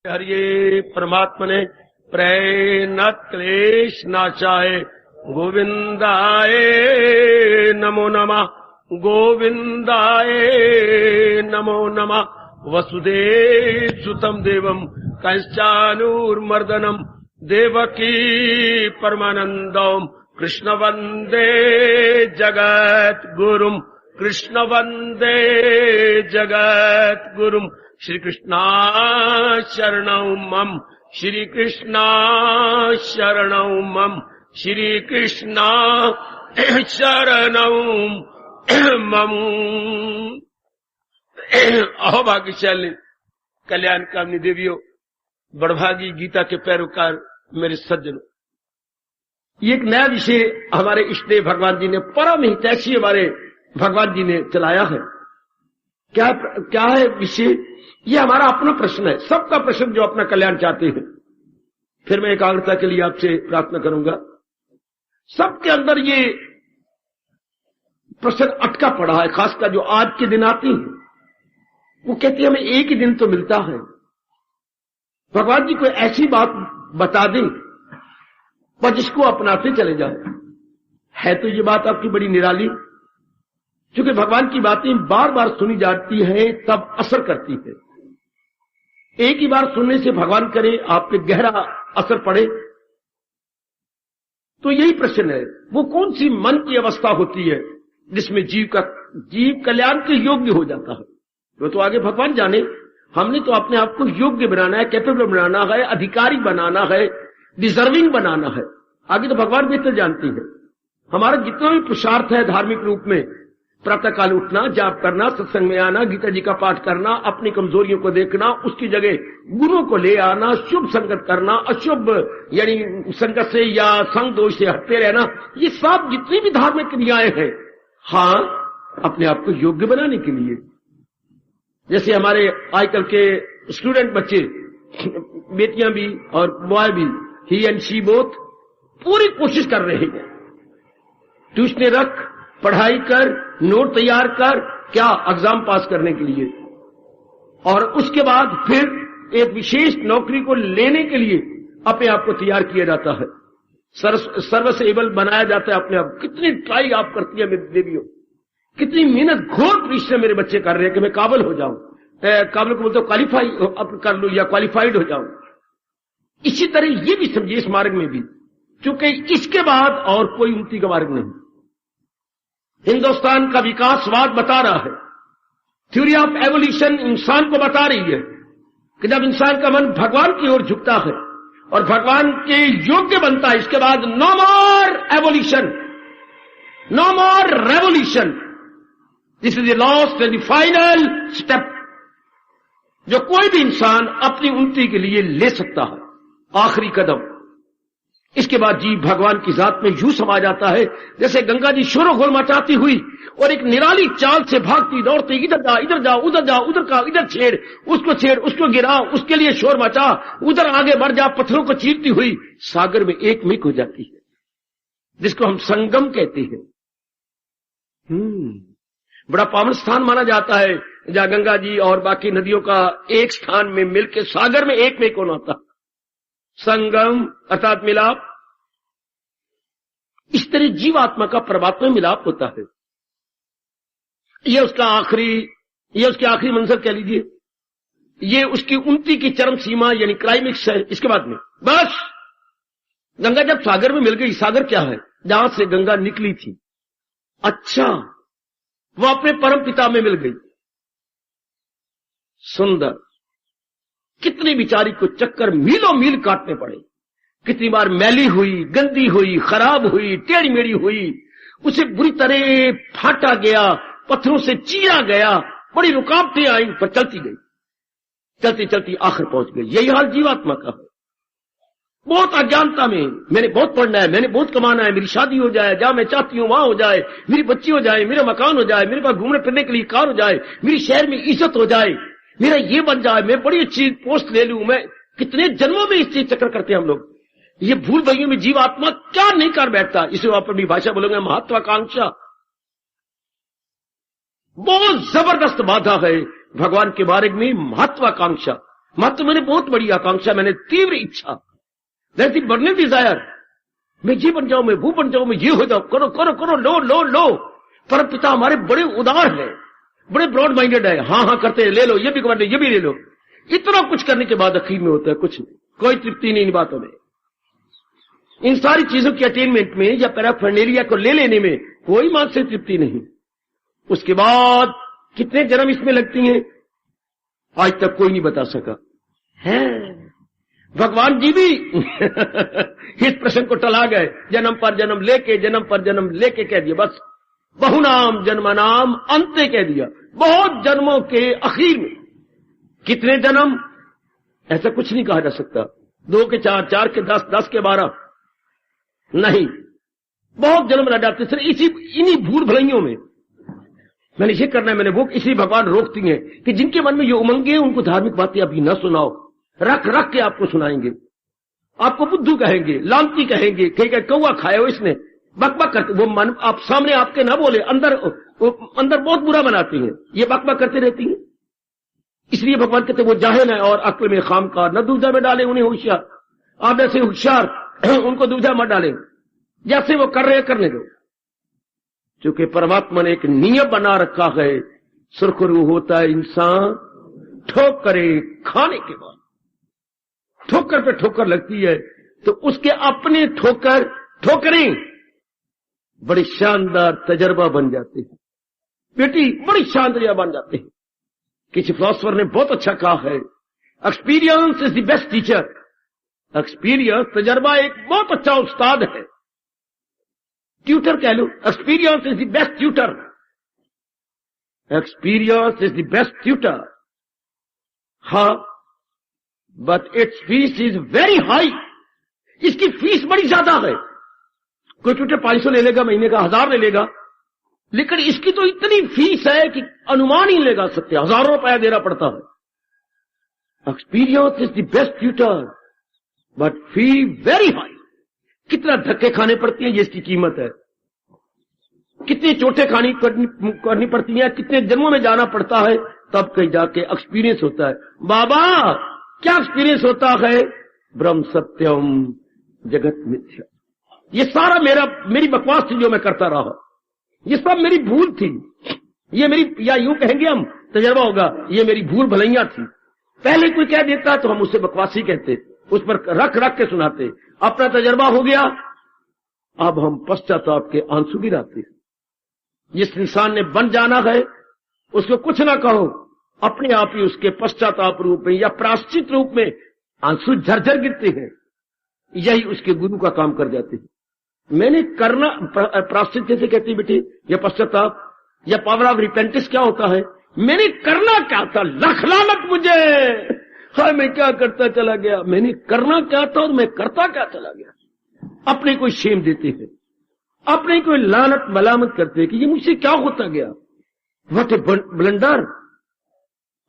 हरिये परमात्मने प्रेरणात् क्लेश नाशाय गोविंदाय नमो नमः, गोविंदाय नमो नमः। वसुदेव सुतम देवम कंचानूर्मर्दनम देवकी परमानंदम कृष्ण वंदे जगत गुरुम, कृष्ण वंदे जगत गुरुम। श्री कृष्णा शरणौ मम, श्री कृष्णा शरणौ मम, श्री कृष्णा शरणौ मम। अहो भाग्यशाली कल्याण कामनी देवियों, बड़भागी गीता के पैरोकार मेरे सज्जनों, ये एक नया विषय हमारे इष्टदेव भगवान जी ने, परम हितैषी हमारे भगवान जी ने चलाया है। क्या है विषय? ये हमारा अपना प्रश्न है, सबका प्रश्न जो अपना कल्याण चाहते हैं। फिर मैं एकाग्रता के लिए आपसे प्रार्थना करूंगा। सबके अंदर ये प्रश्न अटका पड़ा है, खासकर जो आज के दिन आती है, वो कहती है हमें एक ही दिन तो मिलता है, भगवान जी कोई ऐसी बात बता दें पर जिसको अपनाते चले जाए। है तो ये बात आपकी बड़ी निराली, क्योंकि भगवान की बातें बार बार सुनी जाती हैं तब असर करती है। एक ही बार सुनने से भगवान करे आप पे गहरा असर पड़े, तो यही प्रश्न है, वो कौन सी मन की अवस्था होती है जिसमें जीव कल्याण के योग्य हो जाता है। वो तो आगे भगवान जाने, हमने तो अपने आप को योग्य बनाना है, कैपेबल बनाना है, अधिकारी बनाना है, डिजर्विंग बनाना है। आगे तो भगवान बेहतर जानती है। हमारा जितना भी पुरुषार्थ है धार्मिक रूप में, प्रातः काल उठना, जाप करना, सत्संग में आना, गीता जी का पाठ करना, अपनी कमजोरियों को देखना, उसकी जगह गुरुओं को ले आना, शुभ संगत करना, अशुभ यानी संगत से या संग दोष से हटते रहना, ये सब जितनी भी धार्मिक क्रियाएं हैं, हाँ अपने आप को योग्य बनाने के लिए। जैसे हमारे आजकल के स्टूडेंट बच्चे, बेटियां भी और बॉय भी, ही एंड शी बोथ, पूरी कोशिश कर रहे हैं। ट्यूशन रख, पढ़ाई कर, नोट तैयार कर, क्या एग्जाम पास करने के लिए, और उसके बाद फिर एक विशेष नौकरी को लेने के लिए अपने आप को तैयार किया जाता है, सर्वस एबल बनाया जाता है अपने आप। कितनी ट्राई आप करती है मेरी देवियों, कितनी मेहनत, घोर परिश्रम मेरे बच्चे कर रहे हैं कि मैं काबिल हो जाऊं, काबिल को बोलते क्वालिफाई कर लूं या क्वालिफाइड हो जाऊं। इसी तरह ये भी समझिए इस मार्ग में भी, क्योंकि इसके बाद और कोई उन्नति का मार्ग नहीं। हिंदुस्तान का विकासवाद बता रहा है, थ्योरी ऑफ एवोल्यूशन इंसान को बता रही है कि जब इंसान का मन भगवान की ओर झुकता है और भगवान के योग्य बनता है, इसके बाद no more evolution, no more revolution, this is the last and the final step जो कोई भी इंसान अपनी उन्नति के लिए ले सकता है, आखिरी कदम। इसके बाद जीव भगवान की जात में यूं समा जाता है जैसे गंगा जी शोरोगुल मचाती हुई और एक निराली चाल से भागती दौड़ती, इधर जा उधर जा, उधर जा उधर का, इधर छेड़ उसको गिरा, उसके लिए शोर मचा, उधर आगे बढ़ जा, पत्थरों को चीरती हुई सागर में एक मिक हो जाती है, जिसको हम संगम कहते हैं। बड़ा पावन स्थान माना जाता है जहां गंगा जी और बाकी नदियों का एक स्थान में मिलकर सागर में एक मिक होना होता, संगम अर्थात मिलाप। इस तरह जीवात्मा का परमात्मा में मिलाप होता है। यह उसकी आखिरी मंजिल कह लीजिए, ये उसकी उन्नति की चरम सीमा यानी क्लाइमेक्स है। इसके बाद में बस गंगा जब सागर में मिल गई, सागर क्या है? जहां से गंगा निकली थी। अच्छा, वो अपने परम पिता में मिल गई। सुंदर, कितनी बिचारी को चक्कर मीलों मील काटने पड़े, कितनी बार मैली हुई, गंदी हुई, खराब हुई, टेढ़ी मेढ़ी हुई, उसे बुरी तरह फाटा गया, पत्थरों से चीरा गया, बड़ी रुकावटें आई, पर चलती गई, चलती चलती आखिर पहुंच गई। यही हाल जीवात्मा का है। बहुत अज्ञानता में, मैंने बहुत पढ़ना है, मैंने बहुत कमाना है, मेरी शादी हो जाए, जहां मैं चाहती हूं वहां हो जाए, मेरी बच्ची हो जाए, मेरा मकान हो जाए, मेरे पास घूमने फिरने के लिए कार हो जाए, मेरी शहर में इज्जत हो जाए, मेरा ये बन जाए, मैं बड़ी अच्छी पोस्ट ले लूं। मैं कितने जन्मों में इस चीज चक्कर करते हैं हम लोग। ये भूल भइयों में जीवात्मा क्या नहीं कर बैठता, इसे आप अपनी भाषा बोलोगे महत्वाकांक्षा। बहुत जबरदस्त बाधा है भगवान के मार्ग में महत्वाकांक्षा। मात्र मैंने बहुत बड़ी आकांक्षा, मैंने तीव्र इच्छा, दैट्स द बर्निंग डिजायर, मैं ये बन जाऊं, मैं वो बन जाऊं, मैं ये हो जाऊं, करो करो करो, लो लो लो। पर पिता हमारे बड़े उदार है, बड़े ब्रॉड माइंडेड है, हाँ हाँ करते हैं, ले लो, ये भी कर लो, ये भी ले लो। इतना कुछ करने के बाद आखिर में होता है कुछ नहीं, कोई तृप्ति नहीं इन बातों में। इन सारी चीजों की अटेनमेंट में या पैराफर्नेलिया को ले लेने में कोई मानसिक तृप्ति नहीं। उसके बाद कितने जन्म इसमें लगती हैं, आज तक कोई नहीं बता सका है। भगवान जी भी इस प्रश्न को टला गए, जन्म पर जन्म लेके कह दिया, बस बहुनाम जन्मनाम अंते कह दिया, बहुत जन्मों के आखिर में। कितने जन्म, ऐसा कुछ नहीं कहा जा सकता, 2 के 4, 4 के 10, 10 के 12 नहीं, बहुत जन्म लग जाते सिर्फ इन्हीं भूल भलाइयों में। मैंने ये करना है, मैंने वो, इसलिए भगवान रोकती हैं कि जिनके मन में ये उमंगे हैं उनको धार्मिक बातें अभी न सुनाओ, रख रख के आपको सुनाएंगे, आपको बुद्धू कहेंगे, लांती कहेंगे, कहेंगे कौवा खाया हो इसने, बकबक करते, वो मन आप सामने आपके ना बोले, अंदर बहुत बुरा बनाती हैं, ये बकबक करते रहती हैं। इसलिए भगवान कहते वो जाहिल है और अक्ल में खामकार, न दुविधा में डाले उन्हें होशियार। आप ऐसे होशियार उनको दुविधा मत डालें, जैसे वो कर रहे हैं करने दो। क्योंकि परमात्मा ने एक नियम बना रखा है, सुरखरू होता है इंसान ठोकरे खाने के बाद, ठोकर पे ठोकर लगती है तो उसके अपने ठोकरें बड़े शानदार तजर्बा बन जाते हैं, बेटी बड़ी शानदार बन जाते हैं। किसी फिलोसोफर ने बहुत अच्छा कहा है, experience is the best teacher. Experience, तजर्बा एक बहुत अच्छा उस्ताद है, ट्यूटर कह लो। Experience is the best tutor, experience is the best tutor. हाँ, but its fees is very high, इसकी फीस बड़ी ज्यादा है। कोई ट्यूटर 500 ले लेगा महीने का, 1000 ले लेगा, लेकिन इसकी तो इतनी फीस है कि अनुमान ही नहीं लगा सकते, हजारों रुपया देना पड़ता है। Experience is the best tutor but fee very high. कितना धक्के खाने पड़ते हैं, ये इसकी कीमत है। कितनी चोटें करनी पड़ती हैं, कितने जन्मों में जाना पड़ता है, तब कहीं जाके एक्सपीरियंस होता है। बाबा क्या एक्सपीरियंस होता है? ब्रह्म सत्यम जगत मिथ्या। ये सारा मेरी बकवास थी जो मैं करता रहा, ये सब मेरी भूल थी, ये मेरी, या यूं कहेंगे हम तजर्बा होगा, ये मेरी भूल भलाइयां थी। पहले कोई कह देता तो हम उसे बकवासी कहते, उस पर रख रख के सुनाते। अपना तजर्बा हो गया, अब हम पश्चाताप के आंसू गिराते। जिस इंसान ने बन जाना है उसको कुछ ना कहो, अपने आप ही उसके पश्चाताप रूप में या प्राश्चित रूप में आंसू झरझर गिरते हैं। यही उसके गुरु का काम कर जाते हैं। मैंने करना, प्राश्चित जैसे कहती बेटी, या पश्चाताप या पावर ऑफ रिपेंटिस क्या होता है? मैंने करना क्या था? लख लानत मुझे, हाय मैं क्या करता चला गया। मैंने करना क्या था और मैं करता क्या चला गया। अपने को शेम देते हैं, अपने को लानत मलामत करते हैं कि ये मुझसे क्या होता गया। What A blunder.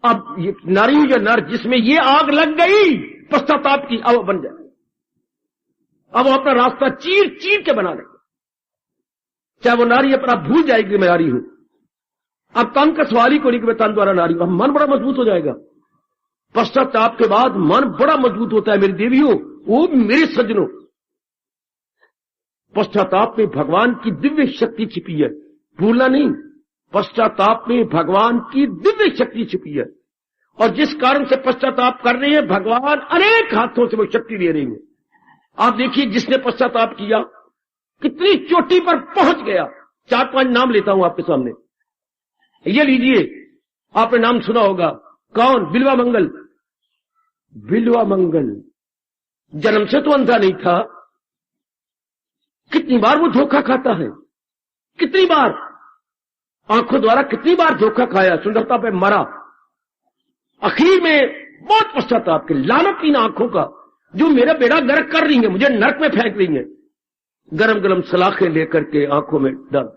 अब ये नारी या नर जिसमें ये आग लग गई पश्चाताप की, अब बन जाए, अब वो अपना रास्ता चीर चीर के बना लेगा। चाहे वो नारी अपना भूल जाएगी मैं नारी हूं, अब तन का सवाल ही को नहीं कि मैं तन द्वारा नारी हूं। मन बड़ा मजबूत हो जाएगा। पश्चाताप के बाद मन बड़ा मजबूत होता है मेरी देवियों, वो मेरे सज्जनों। पश्चाताप में भगवान की दिव्य शक्ति छिपी है, भूलना नहीं। पश्चाताप में भगवान की दिव्य शक्ति छिपी है, और जिस कारण से पश्चाताप कर रहे हैं भगवान अनेक हाथों से वो शक्ति दे रही है। आप देखिए जिसने पश्चाताप किया कितनी चोटी पर पहुंच गया। 4-5 नाम लेता हूं आपके सामने, ये लीजिए, आपने नाम सुना होगा। कौन? बिल्वा मंगल। बिल्वा मंगल जन्म से तो अंधा नहीं था, कितनी बार वो धोखा खाता है, कितनी बार आंखों द्वारा कितनी बार धोखा खाया, सुंदरता पे मरा। आखिर में बहुत पश्चाताप के, लानत इन आंखों का जो मेरा बेड़ा गर्क कर रही है, मुझे नरक में फेंक रही है, गरम गरम सलाखें लेकर के आंखों में डाल।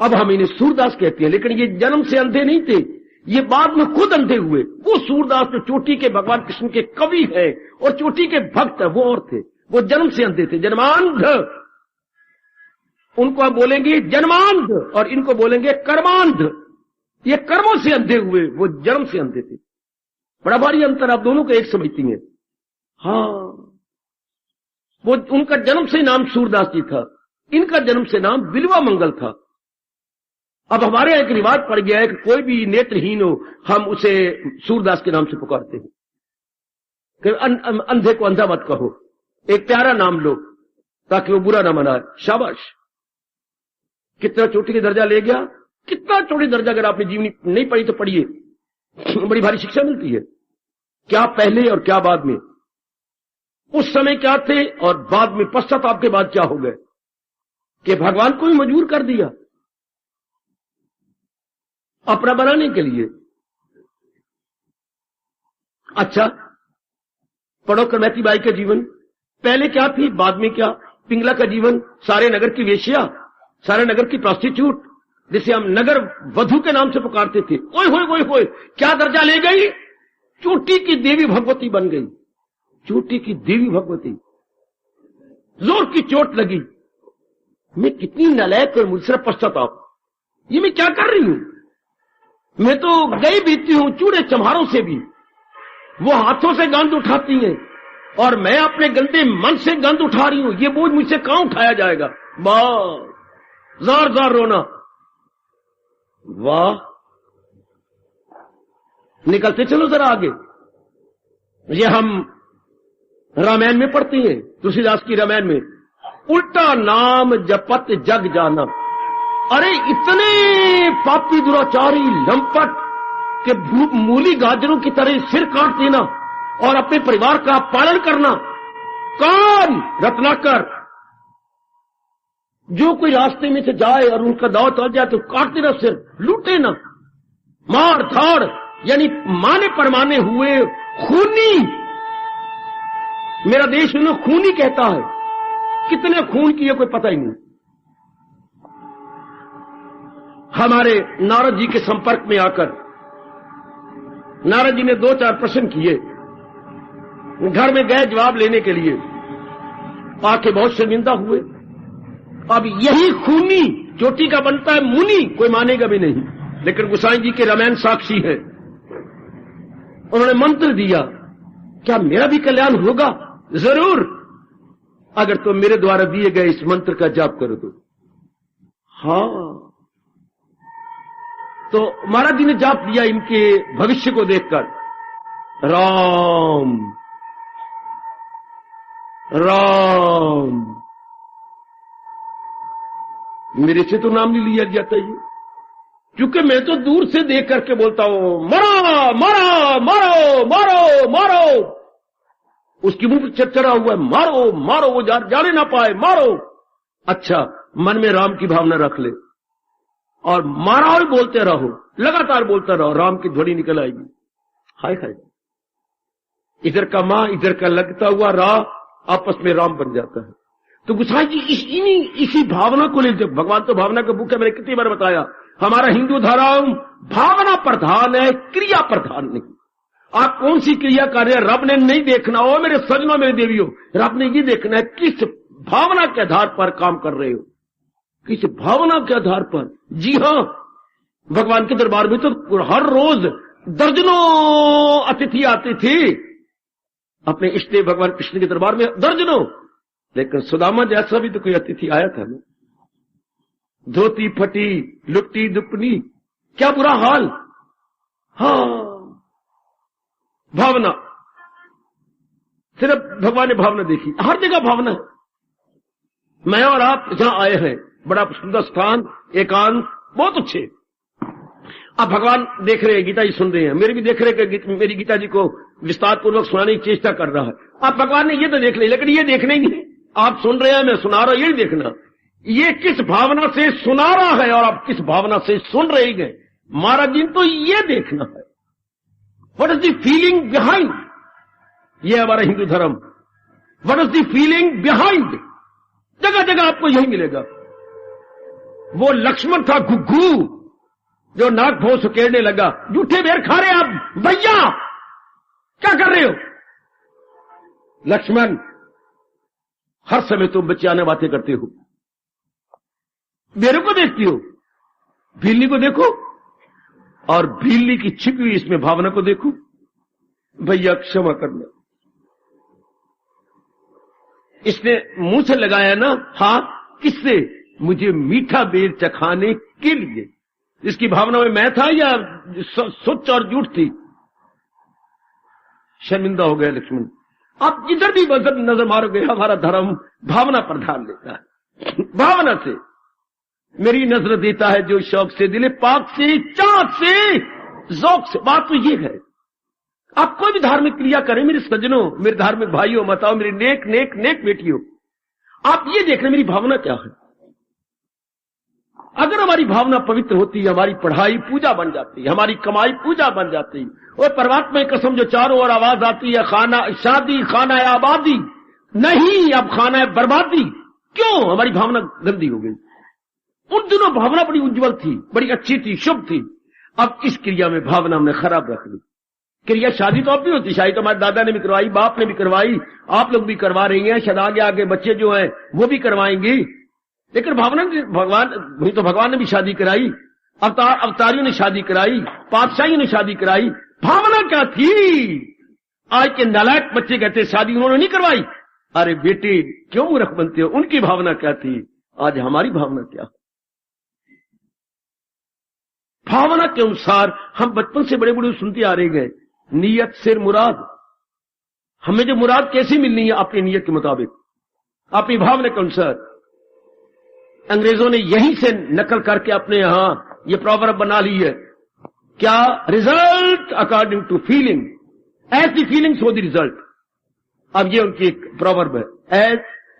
अब हम इन्हें सूरदास कहते हैं, लेकिन ये जन्म से अंधे नहीं थे, ये बाद में खुद अंधे हुए। वो सूरदास जो चोटी के भगवान कृष्ण के कवि है और चोटी के भक्त है, वो और थे, वो जन्म से अंधे थे, जन्मांध। उनको हम बोलेंगे जन्मांध और इनको बोलेंगे कर्मांध। ये कर्मों से अंधे हुए, वो जन्म से अंधे थे। बड़ा भारी अंतर आप दोनों को एक समझती हैं। हाँ, वो उनका जन्म से नाम सूरदास जी था, इनका जन्म से नाम बिल्वा मंगल था। अब हमारे यहाँ एक रिवाज पड़ गया है कि कोई भी नेत्रहीन हो हम उसे सूरदास के नाम से पुकारते हैं कि अंधे को अंधा मत कहो, एक प्यारा नाम लो ताकि वो बुरा ना मनाए। शाबाश, कितना चोटी का दर्जा ले गया, कितना चोटी दर्जा। अगर आपने जीवनी नहीं पढ़ी तो पढ़िए, बड़ी भारी शिक्षा मिलती है। क्या पहले और क्या बाद में, उस समय क्या थे और बाद में पश्चाताप के बाद क्या हो गए, कि भगवान को भी मजबूर कर दिया अपना बनाने के लिए। अच्छा, पढ़ो करमैती बाई का जीवन, पहले क्या थी बाद में क्या। पिंगला का जीवन, सारे नगर की वेश्या, सारे नगर की प्रोस्टिट्यूट, जिसे हम नगर वधू के नाम से पुकारते थे। ओए होए ओए होए, क्या दर्जा ले गई, चोटी की देवी भगवती बन गई। चोटी की देवी भगवती, जोर की चोट लगी। मैं कितनी नालायक और मुझसे पश्चाताप, ये मैं क्या कर रही हूं। मैं तो गई बीतती हूं चूड़े चम्हारों से भी, वो हाथों से गंद उठाती हैं और मैं अपने गंदे मन से गंद उठा रही हूं। ये बोझ मुझसे कहां उठाया जाएगा। बस जार जार रोना। वाह, निकलते चलो जरा आगे। ये हम रामायण में पढ़ते हैं, तुलसीदास की रामायण में, उल्टा नाम जपत जग जाना। अरे इतने पापी दुराचारी लंपट के मूली गाजरों की तरह सिर काट देना और अपने परिवार का पालन करना। कौन? रत्नाकर। जो कोई रास्ते में से जाए और उनका दाव चल जाए तो काट देना सिर, लूटे ना, मार धाड़, यानी माने परमाने हुए खूनी। मेरा देश उन्हें खूनी कहता है। कितने खून किए कोई पता ही नहीं। हमारे नारद जी के संपर्क में आकर नारद जी ने 2-4 प्रश्न किए, घर में गए जवाब लेने के लिए, आके बहुत शर्मिंदा हुए। अब यही खूनी चोटी का बनता है मुनि, कोई मानेगा भी नहीं, लेकिन गोसाई जी के रामायण साक्षी है। उन्होंने मंत्र दिया, क्या मेरा भी कल्याण होगा? जरूर, अगर तुम मेरे द्वारा दिए गए इस मंत्र का जाप करो तो। हाँ, तो महाराज जी ने जाप दिया इनके भविष्य को देखकर, राम राम। मेरे से तो नाम नहीं लिया जाता ये, क्योंकि मैं तो दूर से देख करके बोलता हूं, मरो मरो मरो मरो मारो। उसकी मुंह पर चरचरा हुआ है, मारो मारो, वो जाने ना पाए, मारो। अच्छा, मन में राम की भावना रख ले और मारा और बोलते रहो, लगातार बोलते रहो, राम की ध्वनि निकल आएगी। हाय हाय, इधर का मां इधर का लगता हुआ रा आपस में राम बन जाता है। तो गोसाई जी इसी भावना को ले, भगवान तो भावना का बुक है, मैंने कितनी बार बताया। हमारा हिंदू धर्म भावना प्रधान है, क्रिया प्रधान नहीं। आप कौन सी क्रिया कर रहे हैं रब ने नहीं देखना हो, मेरे सजनों मेरे देवियों, रब ने ये देखना है किस भावना के आधार पर काम कर रहे हो, किस भावना के आधार पर। जी हां, भगवान के दरबार में तो हर रोज दर्जनों अतिथि आते थे, अपने इष्ट देव भगवान कृष्ण के दरबार में दर्जनों। लेकिन सुदामा जैसा भी तो कोई अतिथि आया था ना, धोती फटी, लुट्टी दुपनी, क्या बुरा हाल। हाँ, भावना, सिर्फ भगवान ने भावना देखी, हर जगह भावना है। मैं और आप जहां आए हैं, बड़ा सुंदर स्थान, एकांत, बहुत अच्छे। अब भगवान देख रहे हैं, गीता जी सुन रहे हैं, मेरे भी देख रहे हैं कि मेरी गीता जी को विस्तार पूर्वक सुनाने की चेष्टा कर रहा है। अब भगवान ने ये तो देख लिया, लेकिन ये देखना ही नहीं। आप सुन रहे हैं, मैं सुना रहा हूं, ये देखना ये किस भावना से सुना रहा है और आप किस भावना से सुन रहे हैं। महाराज जी तो ये देखना है, what is the feeling behind. ये हमारा हिंदू धर्म, what is the feeling behind. जगह जगह आपको यही मिलेगा। वो लक्ष्मण था घुग्घू, जो नाक भों सुकेड़ने लगा, जूठे बेर खा रहे आप भैया, क्या कर रहे हो। लक्ष्मण, हर समय तुम बच्चियाने बातें करते हो, मेरे को देखती हो, बिल्ली को देखो, और बिल्ली की छिपी हुई इसमें भावना को देखो। भैया क्षमा करना, इसने मुंह से लगाया ना हाथ, किससे? मुझे मीठा बेर चखाने के लिए। इसकी भावना में मैं था या सच और झूठ थी? शर्मिंदा हो गया लक्ष्मण। आप जिधर भी नजर मारोगे हमारा धर्म भावना पर ध्यान लेता है। भावना से मेरी नजर देता है जो शौक से, दिले पाक से, चाहत से, ज़ौक़ से। बात तो ये है, आप कोई भी धार्मिक क्रिया करें मेरे सज्जनों, मेरे धार्मिक भाइयों, माताओं, मेरी नेक नेक नेक बेटियों, आप ये देख रहे मेरी भावना क्या है। अगर हमारी भावना पवित्र होती है, हमारी पढ़ाई पूजा बन जाती है, हमारी कमाई पूजा बन जाती है। और परमात्मा की कसम जो चारों ओर आवाज आती है, खाना शादी, खाना आबादी नहीं, अब खाना है बर्बादी। क्यों? हमारी भावना गंदी हो गई। उन दिनों भावना बड़ी उज्जवल थी, बड़ी अच्छी थी, शुभ थी। अब इस क्रिया में भावना हमने खराब रख ली। क्रिया शादी तो अब भी होती, शादी तो हमारे दादा ने भी करवाई, बाप ने भी करवाई, आप लोग भी करवा रही हैं, शायद आगे आगे बच्चे जो हैं वो भी करवाएंगे। लेकिन भावना भगवान ने भी शादी कराई, अवतारियों ने शादी कराई, पातशाहियों ने शादी कराई। भावना क्या थी? आज के नालायक बच्चे कहते शादी उन्होंने नहीं करवाई। अरे बेटे क्यों मूर्ख बनते हो? उनकी भावना क्या थी, आज हमारी भावना क्या? भावना के अनुसार हम बचपन से बड़े बड़े सुनते आ रहे गए, नियत से मुराद। हमें जो मुराद कैसी मिलनी है? अपनी नियत के मुताबिक, अपनी भावना के अनुसार। अंग्रेजों ने यहीं से नकल करके अपने यहां ये प्रोवर्ब बना ली है, क्या? Result according to feeling, as the feeling so the result. अब ये उनकी एक प्रोवर्ब है,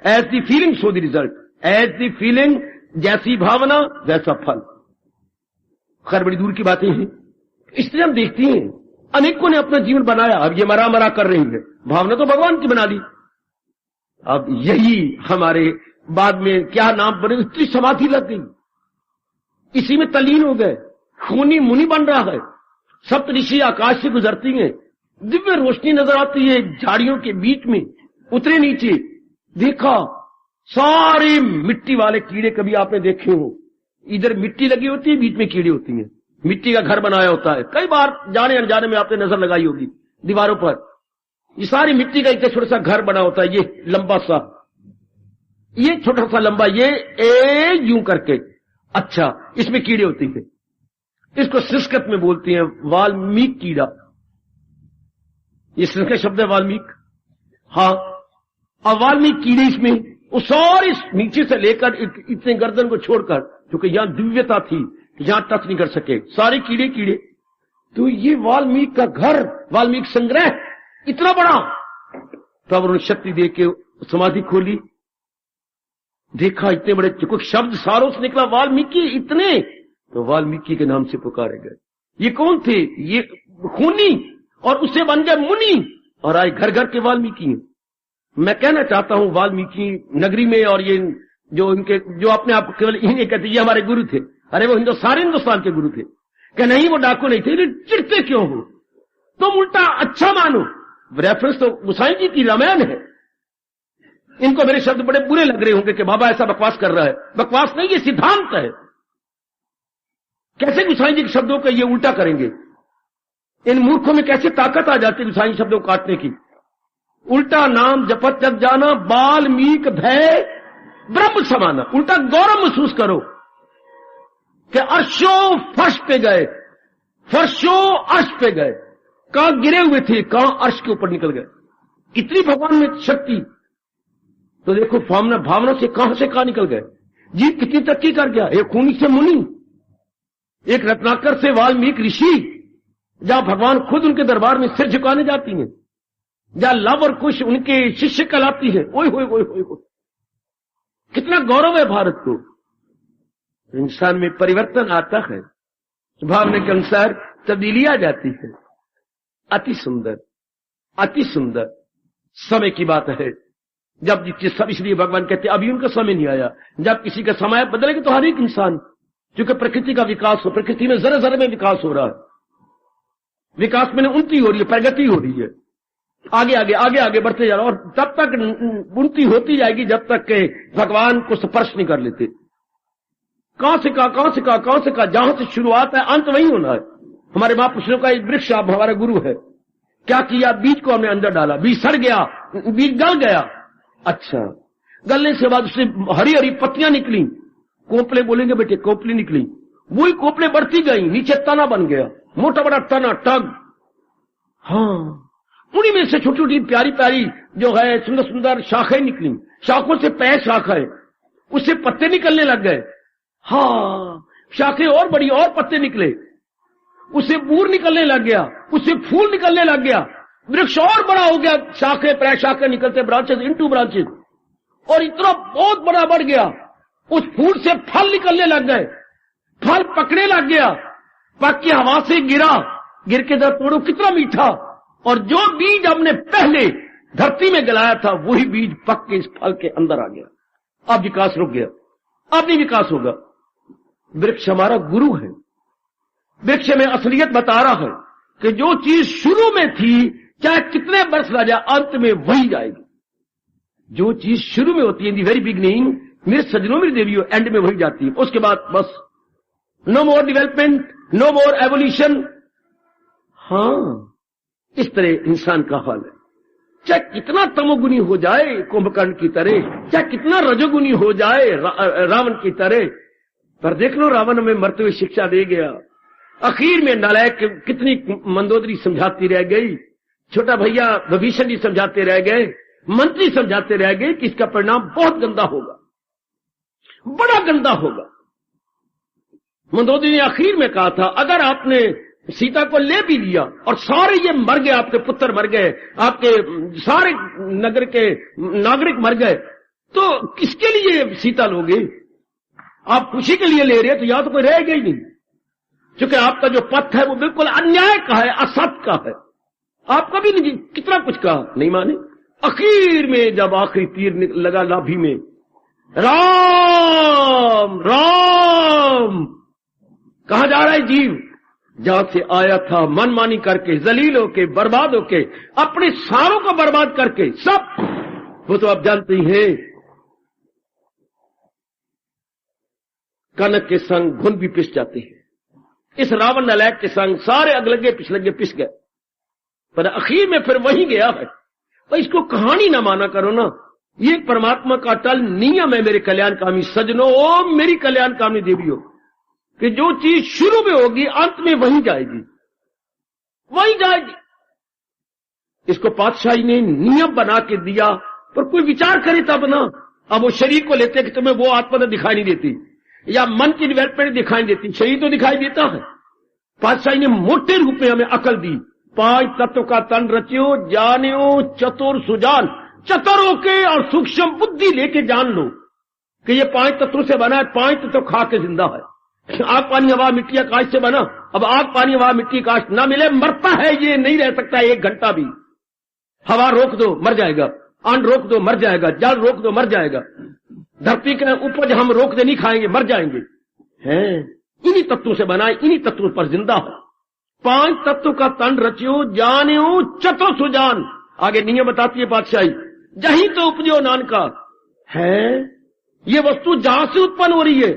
as the feeling so the result, as the feeling, जैसी भावना वैसा फल। खैर बड़ी दूर की बातें हैं, इसलिए हम देखते हैं अनेकों ने अपना जीवन बनाया, अब ये मरा मरा कर रही है। भावना तो भगवान की बना ली। अब यही हमारे बाद में क्या नाम बने, इतनी समाधि लग गई, इसी में तल्लीन हो गए, खूनी मुनि बन रहा है। सप्त ऋषि आकाश से गुजरती हैं, दिव्य रोशनी नजर आती है झाड़ियों के बीच में। उतरे नीचे, देखा सारे मिट्टी वाले कीड़े, कभी आपने देखे हो? इधर मिट्टी लगी होती है, बीच में कीड़े होती हैं, मिट्टी का घर बनाया होता है। कई बार जाने अनजाने में आपने नजर लगाई होगी दीवारों पर, ये सारी मिट्टी का एक छोटा सा घर बना होता है, ये लंबा सा, ये छोटा सा लंबा, ये यूं करके। अच्छा, इसमें कीड़े होती है, इसको संस्कृत में बोलती हैं वाल्मीकि कीड़ा। ये संस्कृत शब्द है वाल्मीकि। हाँ, अब वाल्मीकि कीड़े इसमें, वो सारी नीचे से लेकर इतने गर्दन को छोड़कर, क्योंकि यहां दिव्यता थी, यहां टच नहीं कर सके, सारे कीड़े कीड़े। तो ये वाल्मीकि का घर, वाल्मीकि संग्रह इतना बड़ा। तब उन्होंने शक्ति दे के समाधि खोली, देखा इतने बड़े कुछ शब्द सारों से निकला, वाल्मीकि इतने, तो वाल्मीकि के नाम से पुकारे गए। ये कौन थे? ये खूनी, और उससे बन गए मुनि, और आए घर घर के वाल्मीकि। मैं कहना चाहता हूं वाल्मीकि नगरी में, और ये जो इनके जो अपने आप केवल इन्हें कहते ये हमारे गुरु थे, अरे वो सारे हिंदुस्तान के गुरु थे। क्या नहीं, वो डाकू नहीं थे। चिढ़ते क्यों हो? तुम उल्टा अच्छा मानो। रेफरेंस तो गोसाई जी की रामायण है। इनको मेरे शब्द बड़े बुरे लग रहे होंगे कि बाबा ऐसा बकवास कर रहा है। बकवास नहीं, ये सिद्धांत है। कैसे गोसाई जी के शब्दों का ये उल्टा करेंगे? इन मूर्खों में कैसे ताकत आ जाती है गोसाई शब्दों को काटने की? उल्टा नाम जपत जग जाना, वाल्मीकि भय ब्रह्म समाना। उल्टा गौरव महसूस करो कि अर्शों फर्श पे गए, फर्शों अर्श पे गए। कहां गिरे हुए थे, कहां अर्श के ऊपर निकल गए। इतनी भगवान में शक्ति। तो देखो भावना से कहां निकल गए। जीव कितनी तरक्की कर गया। एक खूनी से मुनि, एक रत्नाकर से वाल्मीकि ऋषि, जहां भगवान खुद उनके दरबार में सिर झुकाने जाती हैं, जहां लव और कुश उनके शिष्य कहलाती है। ओए होए होए होए होए, कितना गौरव है भारत को। इंसान में परिवर्तन आता है, भावना के अनुसार तब्दीली आ जाती है। अति सुंदर, अति सुंदर। समय की बात है, जब सब, इसलिए भगवान कहते अभी उनका समय नहीं आया। जब किसी का समय बदलेगा तो हर एक इंसान, क्योंकि प्रकृति का विकास हो, प्रकृति में जरा जरा में विकास हो रहा है, विकास में उन्नति हो रही है, प्रगति हो रही है, आगे आगे आगे आगे बढ़ते जा रहा है। और तब तक उन्नति होती जाएगी जब तक के भगवान को स्पर्श नहीं कर लेते। कहां से कहा, जहां से शुरुआत है अंत वही होना है। हमारे महापुरुषों का एक वृक्ष आप हमारा गुरु है। क्या किया, बीज को हमने अंदर डाला, बीज सड़ गया, बीज गल गया। अच्छा, गलने से बाद उससे हरी हरी पत्तियां निकली, कोपले बोलेंगे बेटे, कोपली निकली। वही कोपले बढ़ती गई, नीचे तना बन गया, मोटा बड़ा तना, टग। हाँ, उन्हीं में से छोटी छोटी प्यारी प्यारी जो है सुंदर सुंदर शाखें निकली, शाखों से पै शाखा है, उससे पत्ते निकलने लग गए। हाँ, शाखें और बड़ी, और पत्ते निकले, उससे बूर निकलने लग गया, उससे फूल निकलने लग गया, वृक्ष और बड़ा हो गया, शाखें पै शाखें निकलते, ब्रांचेस इनटू ब्रांचेस, और इतना बहुत बड़ा बढ़ गया। उस फूल से फल निकलने लग गए, फल पकने लग गया, पक के हवा से गिरा, गिर के जब तोड़ो कितना मीठा। और जो बीज हमने पहले धरती में गलाया था वही बीज पक के इस फल के अंदर आ गया। अब विकास रुक गया, अब नहीं विकास होगा। वृक्ष हमारा गुरु है, वृक्ष में असलियत बता रहा है कि जो चीज शुरू में थी चाहे कितने वर्ष लग जाए अंत में वही जाएगी। जो चीज शुरू में होती है इन दी वेरी बिगिनिंग, मेरे सज्जनों मेरी देवियों, एंड में वही जाती है। उसके बाद बस नो मोर डेवलपमेंट, नो मोर एवोल्यूशन। हाँ, इस तरह इंसान का हाल है। चाहे कितना तमोगुनी हो जाए कुंभकर्ण की तरह, चाहे कितना रजोगुनी हो जाए रावण की तरह, पर देख लो रावण में मरते हुए शिक्षा दे गया। आखिर में नालायक कितनी मंदोदरी समझाती रह गई, छोटा भैया विभीषण जी समझाते रह गए, मंत्री समझाते रह गए कि इसका परिणाम बहुत गंदा होगा, बड़ा गंदा होगा। मंदोदरी ने आखिर में कहा था, अगर आपने सीता को ले भी लिया और सारे ये मर गए, आपके पुत्र मर गए, आपके सारे नगर के नागरिक मर गए, तो किसके लिए सीता लोगे? आप खुशी के लिए ले रहे हैं तो यहां तो कोई रहेगा ही नहीं, क्योंकि आपका जो पथ है वो बिल्कुल अन्याय का है, असत का है। आप कभी नहीं, कितना कुछ कहा नहीं माने। आखिर में जब आखिरी तीर लगा नाभि में, राम राम, कहा जा रहा है जीव? जहां से आया था मनमानी करके, जलील होके, बर्बाद होके, अपने सारों को बर्बाद करके, सब वो तो आप जानते ही हैं। कनक के संग घुन भी पिस जाते हैं, इस रावण नालायक के संग सारे अगलगे पिछलगे पिस गए, पर आखिर में फिर वही गया है। तो इसको कहानी ना माना करो ना, ये परमात्मा का अटल नियम है मेरे कल्याणकामी सज्जनों, ओ मेरी कल्याणकामी देवियों, कि जो चीज शुरू में होगी अंत में वही जाएगी, वही जाएगी। इसको पातशाही ने नियम बना के दिया, पर कोई विचार करे तब ना। अब वो शरीर को लेते कि तुम्हें वो आत्मा तो दिखाई नहीं देती, या मन की डेवलपमेंट दिखाई देती, शरीर तो दिखाई देता है। पातशाही ने मोटे रूप में हमें अकल दी, 5 तत्व का तन रचियो जानियो चतुर सुजान, चतुर होके और सूक्ष्म बुद्धि लेके जान लो कि ये 5 तत्वों से बना है, 5 तत्व खा के जिंदा है। आग पानी हवा मिट्टी आकाश से बना, अब आग पानी हवा मिट्टी आकाश ना मिले मरता है, ये नहीं रह सकता 1 घंटा भी। हवा रोक दो मर जाएगा, अन्न रोक दो मर जाएगा, जल रोक दो मर जाएगा, धरती का उपज हम रोक दे नहीं खाएंगे मर जाएंगे। हैं, इन्हीं तत्वों से बना, इन्हीं तत्वों पर जिंदा है। 5 तत्व का तन रचियो जानियो चतुर सुजान। आगे नियम बताती है पातशाही, जहीं तो उपजो नानका है, ये वस्तु जहां से उत्पन्न हो रही है।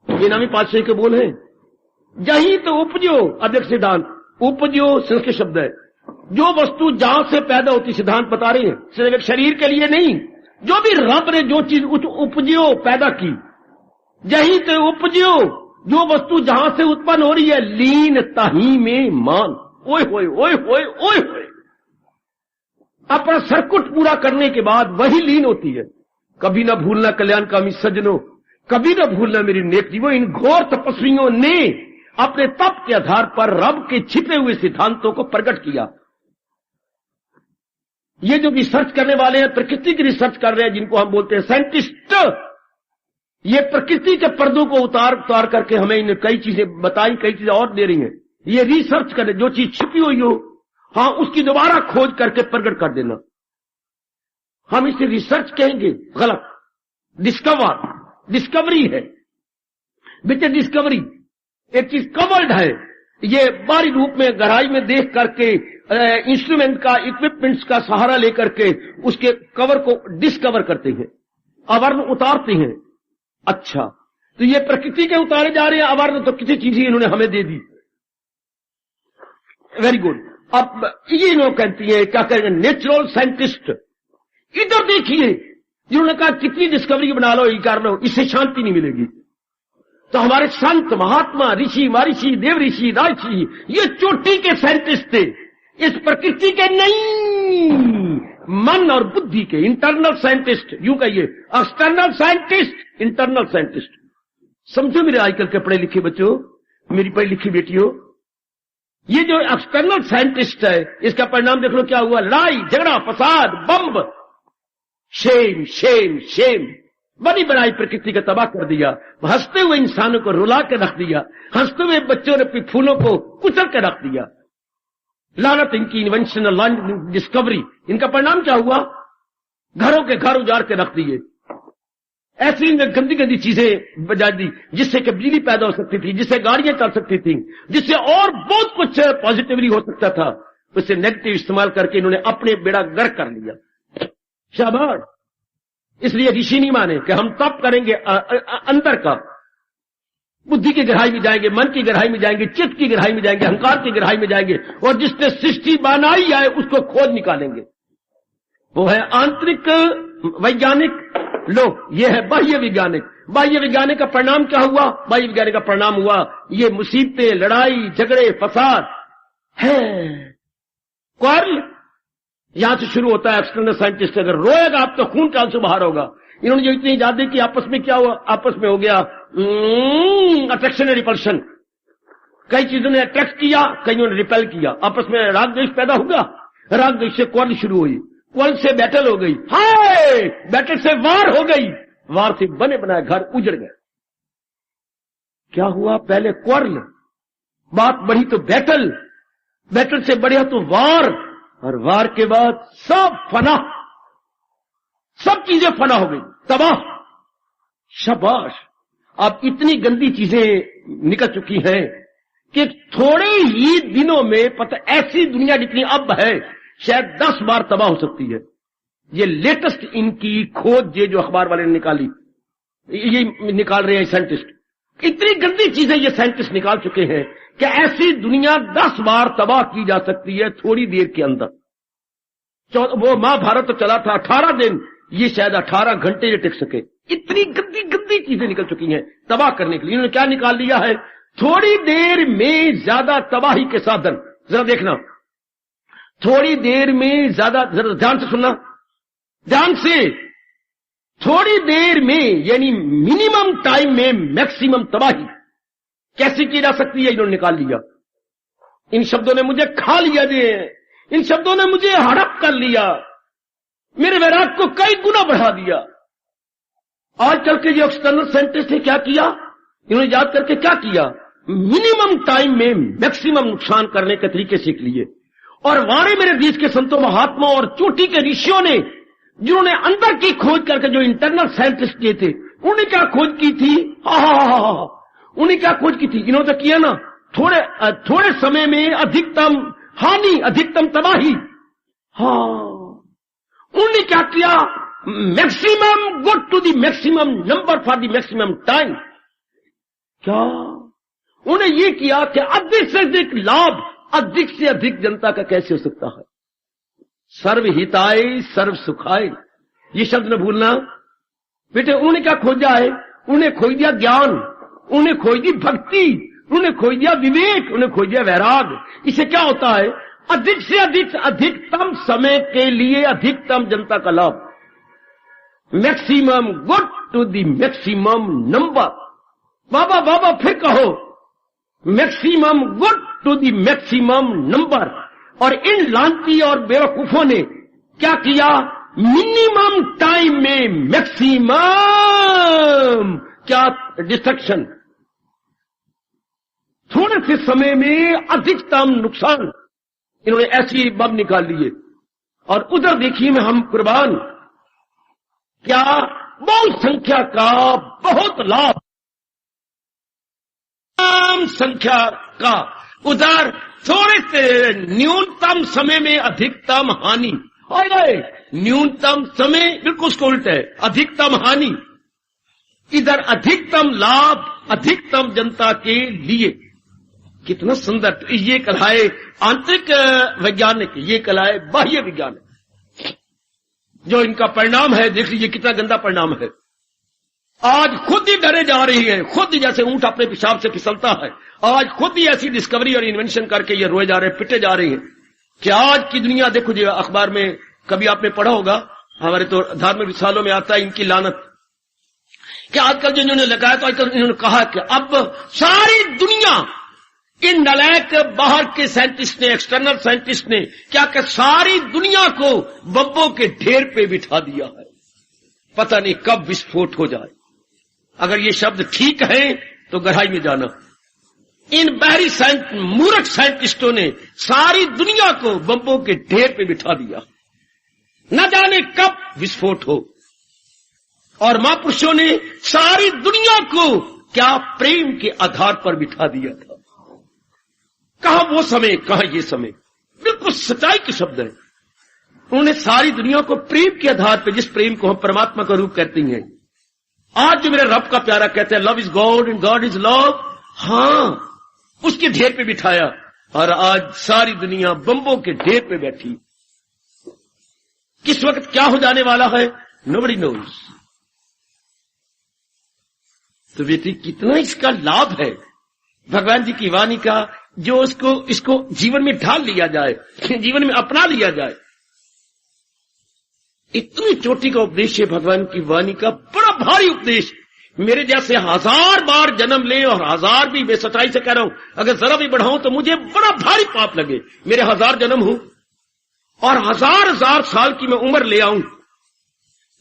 ये नामी पातशाही के बोल है, जहीं तो उपजो, अध्यक्ष सिद्धांत, उपजो संस्कृत शब्द है, जो वस्तु जहां से पैदा होती, सिद्धांत बता रहे हैं, सिर्फ एक शरीर के लिए नहीं, जो भी रब ने जो चीज उपजो पैदा की, जहीं तो उपजो, जो वस्तु जहां से उत्पन्न हो रही है, लीन ताही में मान। ओए होए ओए होए ओए होए, अपना सर्कुट पूरा करने के बाद वही लीन होती है। कभी ना भूलना कल्याणकामी सज्जनों, कभी ना भूलना मेरी नेक जीवो, इन घोर तपस्वियों ने अपने तप के आधार पर रब के छिपे हुए सिद्धांतों को प्रकट किया। ये जो रिसर्च करने वाले हैं, प्रकृति की रिसर्च कर रहे हैं, जिनको हम बोलते हैं साइंटिस्ट, ये प्रकृति के पर्दों को उतार करके हमें इन कई चीजें बताई, कई चीजें और दे रही हैं। ये रिसर्च करें, जो चीज छिपी हुई हो, हाँ, उसकी दोबारा खोज करके प्रकट कर देना। हम इसे रिसर्च कहेंगे, गलत। डिस्कवरी है, विच डिस्कवरी, एक चीज कवर्ड है, ये बारी रूप में गहराई में देख करके इंस्ट्रूमेंट का, इक्विपमेंट्स का सहारा लेकर के उसके कवर को डिस्कवर करते हैं, आवरण उतारते हैं। अच्छा, तो ये प्रकृति के उतारे जा रहे हैं अवर्ण, तो किसी चीज ही इन्होंने हमें दे दी। Very good. अब ये लोग कहती है, क्या करेंगे नेचुरल साइंटिस्ट, इधर देखिए, जिन्होंने कहा कितनी डिस्कवरी बना लो, ये कर लो, इससे शांति नहीं मिलेगी। तो हमारे संत महात्मा ऋषि महर्षि देव ऋषि राजषि ये चोटी के साइंटिस्ट थे, इस प्रकृति के नहीं, मन और बुद्धि के इंटरनल साइंटिस्ट, यूं कहिए एक्सटर्नल साइंटिस्ट, इंटरनल साइंटिस्ट। समझो मेरे आजकल के पढ़े लिखे बच्चों, मेरी पढ़ी लिखी बेटियों, ये जो एक्सटर्नल साइंटिस्ट है, इसका परिणाम देख लो क्या हुआ, लड़ाई झगड़ा फसाद बम्ब, शेम शेम शेम, बड़ी बड़ाई प्रकृति का तबाह कर दिया, हंसते हुए इंसानों को रुला के रख दिया, हंसते हुए बच्चों ने फूलों को कुचल के रख दिया। लानत इनकी इन्वेंशन और डिस्कवरी, इनका परिणाम क्या हुआ, घरों के घर उजाड़ के रख दिए, ऐसी गंदी गंदी चीजें बजा दी, जिससे कि बिजली पैदा हो सकती थी, जिससे गाड़ियां चल सकती थी, जिससे और बहुत कुछ पॉजिटिवली हो सकता था, उससे नेगेटिव इस्तेमाल करके इन्होंने अपने बेड़ा गर्क कर लिया। शाबाश। इसलिए ऋषि नहीं माने कि हम तप करेंगे अंदर का, बुद्धि की गहराई में जाएंगे, मन की गहराई में जाएंगे, चित्त की गहराई में जाएंगे, अहंकार की गहराई में जाएंगे, और जिसने सृष्टि बनाई है उसको खोज निकालेंगे। वो है आंतरिक वैज्ञानिक लोग, ये है बाह्य वैज्ञानिक। बाह्य वैज्ञानिक का परिणाम क्या हुआ, बाह्य वैज्ञानिक का परिणाम हुआ ये मुसीबतें, लड़ाई झगड़े फसाद है। क्वार्ल यहां से शुरू होता है। एक्सटर्नल साइंटिस्ट अगर रोएगा आप तो खून काल से बाहर होगा। इन्होंने जो इतनी इजाद दी कि आपस में क्या हुआ, आपस में हो गया अट्रैक्शन और रिपल्शन। कई चीजों ने अट्रैक्ट किया, कईयों ने रिपेल किया, आपस में राग द्वेष पैदा होगा, राग द्वेष से क्वार्ल शुरू हुई, क्वार्ल से बैटल हो गई, हाय बैटल से वार हो गई, वार से बने बनाए घर उजड़ गए। क्या हुआ, पहले क्वार्ल, बात बढ़ी तो बैटल, बैटल से बढ़िया तो वार, और वार के बाद सब फना, सब चीजें फना हो गई, तबाह। शाबाश। अब इतनी गंदी चीजें निकल चुकी हैं कि थोड़े ही दिनों में पता, ऐसी दुनिया जितनी अब है शायद 10 बार तबाह हो सकती है। ये लेटेस्ट इनकी खोज ये जो अखबार वाले ने निकाली, ये निकाल रहे हैं साइंटिस्ट, इतनी गंदी चीजें ये साइंटिस्ट निकाल चुके हैं कि ऐसी दुनिया 10 बार तबाह की जा सकती है थोड़ी देर के अंदर। वो महाभारत तो चला था 18 दिन, ये शायद 18 घंटे ये टिक सके। इतनी गंदी गंदी चीजें निकल चुकी हैं तबाह करने के लिए। इन्होंने क्या निकाल लिया है, थोड़ी देर में ज्यादा तबाही के साधन। जरा देखना, थोड़ी देर में ज्यादा, जरा ध्यान से सुनना, ध्यान से, थोड़ी देर में यानी मिनिमम टाइम में मैक्सिमम तबाही कैसे की जा सकती है, इन्होंने निकाल लिया। इन शब्दों ने मुझे खा लिया, इन शब्दों ने मुझे हड़प कर लिया, मेरे वैराग को कई गुना बढ़ा दिया। आजकल के जो एक्सटर्नल साइंटिस्ट ने क्या किया, इन्होंने याद करके क्या किया, मिनिमम टाइम में मैक्सिमम नुकसान करने के तरीके सीख लिए। और वारे मेरे देश के संतों महात्मा और चोटी के ऋषियों ने, जिन्होंने अंदर की खोज करके, जो इंटरनल साइंटिस्ट किए थे, उन्होंने क्या खोज की थी, उन्हें क्या खोज की थी, इन्होंने तो किया ना, थोड़े समय में अधिकतम हानि, अधिकतम तबाही। हाँ, उन्होंने क्या किया, maximum good to the maximum number for the maximum time. क्या उन्हें यह किया कि अधिक से अधिक लाभ अधिक से अधिक जनता का कैसे हो सकता है। सर्वहिताय सर्व सुखाय, ये शब्द न भूलना बेटे। उन्होंने क्या खोजा है, उन्हें खोज दिया ज्ञान, उन्हें खोज दी भक्ति, उन्हें खोज दिया विवेक, उन्हें खोज दिया वैराग। इससे क्या होता है, अधिक से अधिक अधिकतम समय के लिए अधिकतम जनता का लाभ, maximum good to the maximum number. बाबा बाबा फिर कहो, maximum good to the maximum number. और इन लांती और बेवकूफों ने क्या किया, मिनिमम टाइम में मैक्सिमम क्या डिस्ट्रक्शन, थोड़े से समय में अधिकतम नुकसान। इन्होंने ऐसी बम निकाल लिए। और उधर देखिए में हम कुर्बान, क्या बहुत संख्या का बहुत लाभ, कम संख्या का, उधर थोड़े से न्यूनतम समय में अधिकतम हानि। और न्यूनतम समय बिल्कुल उसको उल्टा है, अधिकतम हानि। इधर अधिकतम लाभ अधिकतम जनता के लिए। कितना सुंदर। तो ये कहलाए आंतरिक वैज्ञानिक, ये कहलाए बाह्य वैज्ञानिक। जो इनका परिणाम है, देख लीजिए कितना गंदा परिणाम है। आज खुद ही डरे जा रही है, खुद ही जैसे ऊंट अपने पेशाब से फिसलता है। आज खुद ही ऐसी डिस्कवरी और इन्वेंशन करके ये रोए जा रहे हैं, पिटे जा रहे हैं कि आज की दुनिया देखो जी। अखबार में कभी आपने पढ़ा होगा, हमारे तो धार्मिक विशालों में आता है इनकी लानत, कि आजकल जो इन्होंने लगाया, तो आजकल इन्होंने कहा कि अब सारी दुनिया, इन नलायक बाहर के साइंटिस्ट ने, एक्सटर्नल साइंटिस्ट ने क्या कि सारी दुनिया को बम्बों के ढेर पे बिठा दिया है, पता नहीं कब विस्फोट हो जाए। अगर ये शब्द ठीक है तो गहराई में जाना। इन बाहरी मूर्ख साइंटिस्टों ने सारी दुनिया को बम्बों के ढेर पे बिठा दिया, न जाने कब विस्फोट हो। और महापुरुषों ने सारी दुनिया को क्या प्रेम के आधार पर बिठा दिया था। कहां वो समय, कहां ये समय, बिल्कुल सच्चाई के शब्द है। उन्होंने सारी दुनिया को प्रेम के आधार पर, जिस प्रेम को हम परमात्मा का रूप कहते हैं, आज जो मेरे रब का प्यारा कहते हैं love is God and God is love, हां, उसके ढेर पे बिठाया। और आज सारी दुनिया बम्बों के ढेर पे बैठी। किस वक्त क्या हो जाने वाला है, नोबडी नोज। तो बेटी कितना इसका लाभ है भगवान जी की वाणी का, जो इसको जीवन में ढाल लिया जाए, जीवन में अपना लिया जाए। इतनी चोटी का उपदेश है भगवान की वाणी का, बड़ा भारी उपदेश। मेरे जैसे 1000 बार जन्म ले, और 1000 भी मैं सच्चाई से कह रहा हूं, अगर जरा भी बढ़ाऊं तो मुझे बड़ा भारी पाप लगे। मेरे 1000 जन्म हो और 1000 साल की मैं उम्र ले आऊं।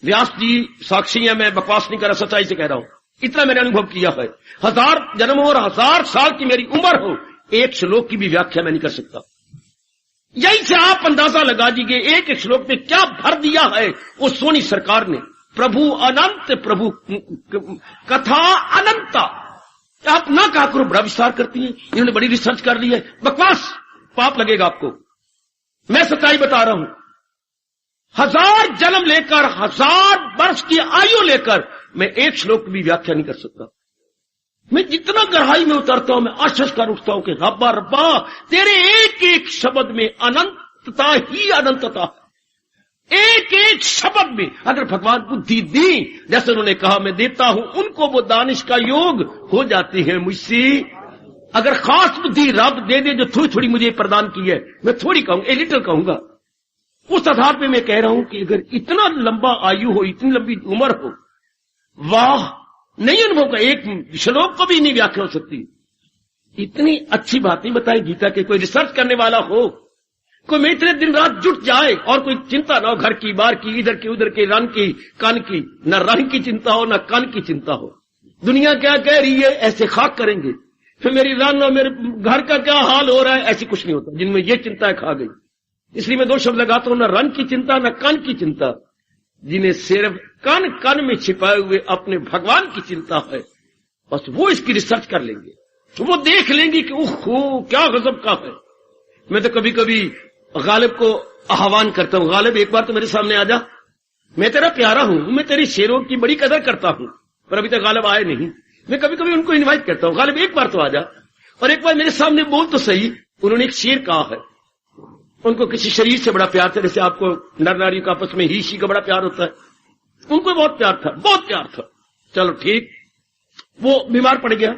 व्यास जी साक्षी है, मैं बकवास नहीं कर रहा, सच्चाई से कह रहा हूं। इतना मैंने अनुभव किया है। 1000 जन्म हो और 1000 साल की मेरी उम्र हो, एक श्लोक की भी व्याख्या मैं नहीं कर सकता। यही से आप अंदाजा लगा दीजिए एक एक श्लोक में क्या भर दिया है वो सोनी सरकार ने। प्रभु अनंत, प्रभु कथा अनंता। आप ना कहा करो, बड़ा विस्तार करती है, इन्होंने बड़ी रिसर्च कर ली है। बकवास, पाप लगेगा आपको। मैं सच्चाई बता रहा हूं। 1000 जन्म लेकर, 1000 वर्ष की आयु लेकर मैं एक श्लोक की भी व्याख्या नहीं कर सकता। मैं जितना गहराई में उतरता हूं, मैं आश्चर्य कर उठता हूं कि रब्बा रब्बा, तेरे एक एक शब्द में अनंतता ही अनंतता है। एक एक शब्द में अगर भगवान बुद्धि दी, जैसे उन्होंने कहा मैं देता हूं उनको, वो दानिश का योग हो जाती है मुझसे। अगर खास बुद्धि रब दे दे जो थोड़ी थोड़ी मुझे प्रदान की है, मैं थोड़ी कहूंगा, ए लिटिल कहूंगा, उस आधार पे मैं कह रहा हूं कि अगर इतना लंबा आयु हो, इतनी लंबी उम्र हो, वाह, नहीं अनुभव का एक श्लोक को भी नहीं व्याख्या हो सकती। इतनी अच्छी बातें बताई गीता के। कोई रिसर्च करने वाला हो, कोई मैं इतने दिन रात जुट जाए और कोई चिंता ना हो, घर की बार की, इधर की उधर की, रन की कान की, न रंग की चिंता हो न कान की चिंता हो। दुनिया क्या कह रही है ऐसे खाक करेंगे, फिर मेरी रन और मेरे घर का क्या हाल हो रहा है, ऐसी कुछ नहीं होता। जिनमें ये चिंता खा गई, इसलिए मैं 2 शब्द लगाता हूं, न रन की चिंता न कान की चिंता। जिन्हें सिर्फ कन कन में छिपाए हुए अपने भगवान की चिंता है, बस वो इसकी रिसर्च कर लेंगे, तो वो देख लेंगे कि ओहो क्या गजब का है। मैं तो कभी कभी गालिब को आह्वान करता हूं, गालिब एक बार तो मेरे सामने आ जा, मैं तेरा प्यारा हूं, मैं तेरी शेरों की बड़ी कदर करता हूं, पर अभी तक गालिब आए नहीं। मैं कभी कभी उनको इनवाइट करता हूं, गालिब एक बार तो आ जा, और एक बार मेरे सामने बोल तो सही। उन्होंने एक शेर कहा है, उनको किसी शरीर से बड़ा प्यार था, जैसे आपको नर नारी का आपस में ही शी का बड़ा प्यार होता है, उनको बहुत प्यार था, बहुत प्यार था। चलो ठीक, वो बीमार पड़ गया,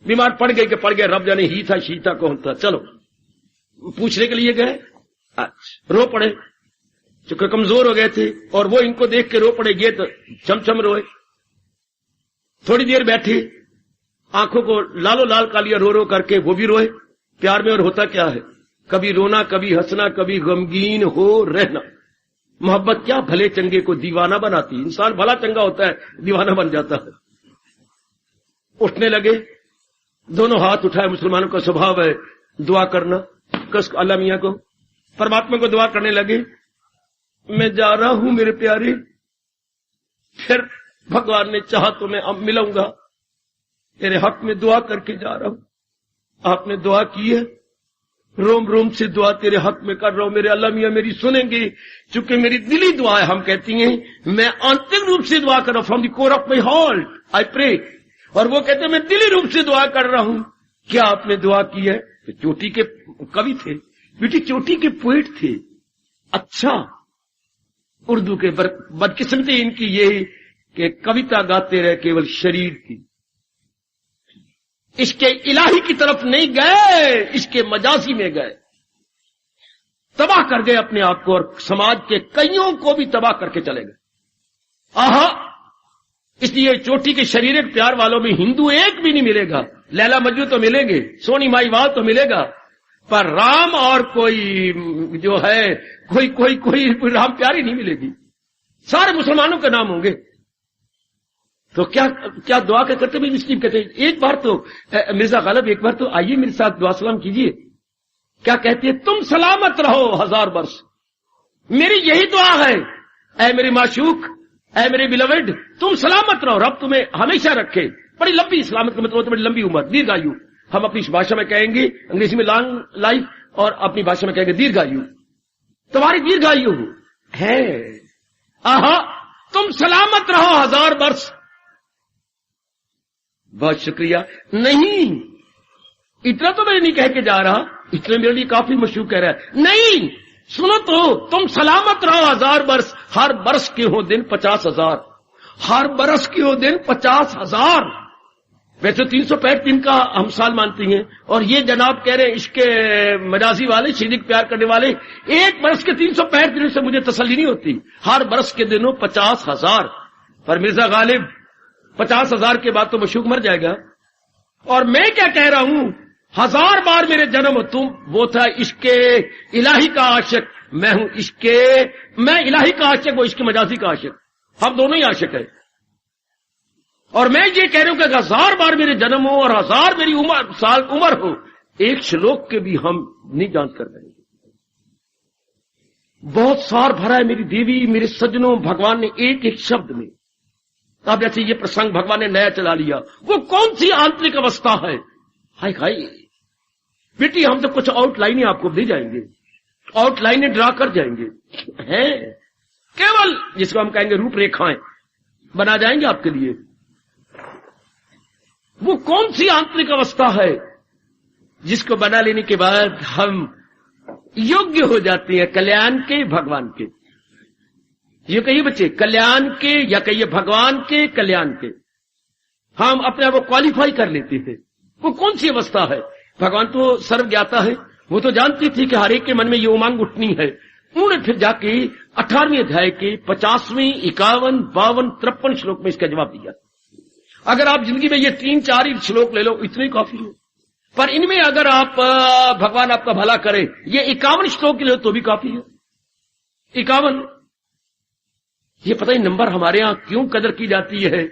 बीमार पड़ गए कि पड़ गया, रब जाने ही था शी था कौन था। चलो पूछने के लिए गए, रो पड़े, चूंकि कमजोर हो गए थे, और वो इनको देख के रो पड़े, ये तो छम रोए। थोड़ी देर बैठे, आंखों को लालो लाल कालिया रो रो करके वो भी रोए। प्यार में और होता क्या है, कभी रोना, कभी हंसना, कभी गमगीन हो रहना। मोहब्बत क्या भले चंगे को दीवाना बनाती, इंसान भला चंगा होता है, दीवाना बन जाता है। उठने लगे, दोनों हाथ उठाए, मुसलमानों का स्वभाव है दुआ करना, कसक अल्लाह मियां को, परमात्मा को दुआ करने लगे। मैं जा रहा हूं मेरे प्यारे, फिर भगवान ने चाहा तो मैं अब मिलूंगा, तेरे हक में दुआ करके जा रहा हूं। आपने दुआ की है, रोम रोम से दुआ तेरे हक में कर रहा हूं, मेरे अल्लाह मियां मेरी सुनेंगे, चूंकि मेरी दिली दुआ है। हम कहती हैं मैं आंतरिक रूप से दुआ कर रहा हूं, from the core of my heart I pray, और वो कहते हैं मैं दिली रूप से दुआ कर रहा हूं। क्या आपने दुआ की है? तो चोटी के कवि थे बेटी, चोटी के पोएट थे। अच्छा, उर्दू के बदकिस्मती इनकी ये कि कविता गाते रहे केवल शरीर की, इसके इलाही की तरफ नहीं गए, इसके मजाजी में गए, तबाह कर गए अपने आप को, और समाज के कईयों को भी तबाह करके चले गए। आहा, इसलिए चोटी के शरीरिक प्यार वालों में हिंदू एक भी नहीं मिलेगा। लैला मजनू तो मिलेंगे, सोनी माईवाल तो मिलेगा, पर राम और कोई जो है कोई राम प्यारी नहीं मिलेगी। सारे मुसलमानों के नाम होंगे। तो क्या दुआ क्या करते? मुस्लिम कहते हैं एक बार तो मिर्जा गालिब एक बार तो आइए मेरे साथ दुआ सलाम कीजिए। क्या कहती है? तुम सलामत रहो 1000 वर्ष, मेरी यही दुआ है। ऐ मेरी माशूक, ऐ मेरे बिलवेड, तुम सलामत रहो, रब तुम्हें हमेशा रखे। बड़ी लंबी सलामत का मतलब बड़ी लंबी उम्र, दीर्घायु। हम अपनी भाषा में कहेंगे, अंग्रेजी में लॉन्ग लाइफ, और अपनी भाषा में कहेंगे दीर्घायु। तुम्हारी दीर्घायु है। आहा, तुम सलामत रहो 1000 वर्ष। बहुत शुक्रिया। नहीं, इतना तो मैं नहीं कह के जा रहा, इतना मेरे लिए काफी मशहूर कह रहा है। नहीं, सुनो तो, तुम सलामत रहो 1000 वर्ष। हर बरस के हो दिन 50,000, हर बरस के हो दिन 50,000। वैसे 365 दिन का हम साल मानती हैं, और ये जनाब कह रहे हैं इसके मजाजी वाले, शरीक प्यार करने वाले, एक बरस के 365 दिनों से मुझे तसल्ली नहीं होती। हर बरस के दिनों 50,000। पर मिर्जा गालिब 50,000 के बाद तो मशूक मर जाएगा। और मैं क्या कह रहा हूं, 1000 बार मेरे जन्म हो तुम। वो था इसके इलाही का आशिक, मैं इलाही का आशिक, वो इसके मजाजी का आशिक। हम दोनों ही आशिक है। और मैं ये कह रहा हूं कि 1000 बार मेरे जन्म हो और 1000 मेरी साल उम्र हो, एक श्लोक के भी हम नहीं जान कर रहे। बहुत सार भरा है मेरी देवी, मेरे सज्जनों, भगवान ने एक एक शब्द में। अब जैसे ये प्रसंग भगवान ने नया चला लिया, वो कौन सी आंतरिक अवस्था है? हाय हाय बेटी, हम तो कुछ आउटलाइनें आपको दे जाएंगे, आउटलाइनें ड्रा कर जाएंगे, हैं केवल जिसको हम कहेंगे रूपरेखाएं बना जाएंगे आपके लिए। वो कौन सी आंतरिक अवस्था है जिसको बना लेने के बाद हम योग्य हो जाते हैं कल्याण के, भगवान के। ये कहिए बच्चे, कल्याण के, या कहिए भगवान के कल्याण के, हम अपने आप को क्वालिफाई कर लेते हैं। वो कौन सी अवस्था है? भगवान तो सर्वज्ञाता है, वो तो जानती थी कि हर एक के मन में ये उमंग उठनी है। उन्होंने फिर जाके 18वें अध्याय के 50वें, 51, 52, 53 श्लोक में इसका जवाब दिया। अगर आप जिंदगी में ये 3-4 ही श्लोक ले लो, इतने काफी है। पर इनमें अगर आप भगवान आपका भला करे, ये 51 श्लोक ले लो तो भी काफी है। 51, ये पता ही नंबर हमारे यहां क्यों कदर की जाती है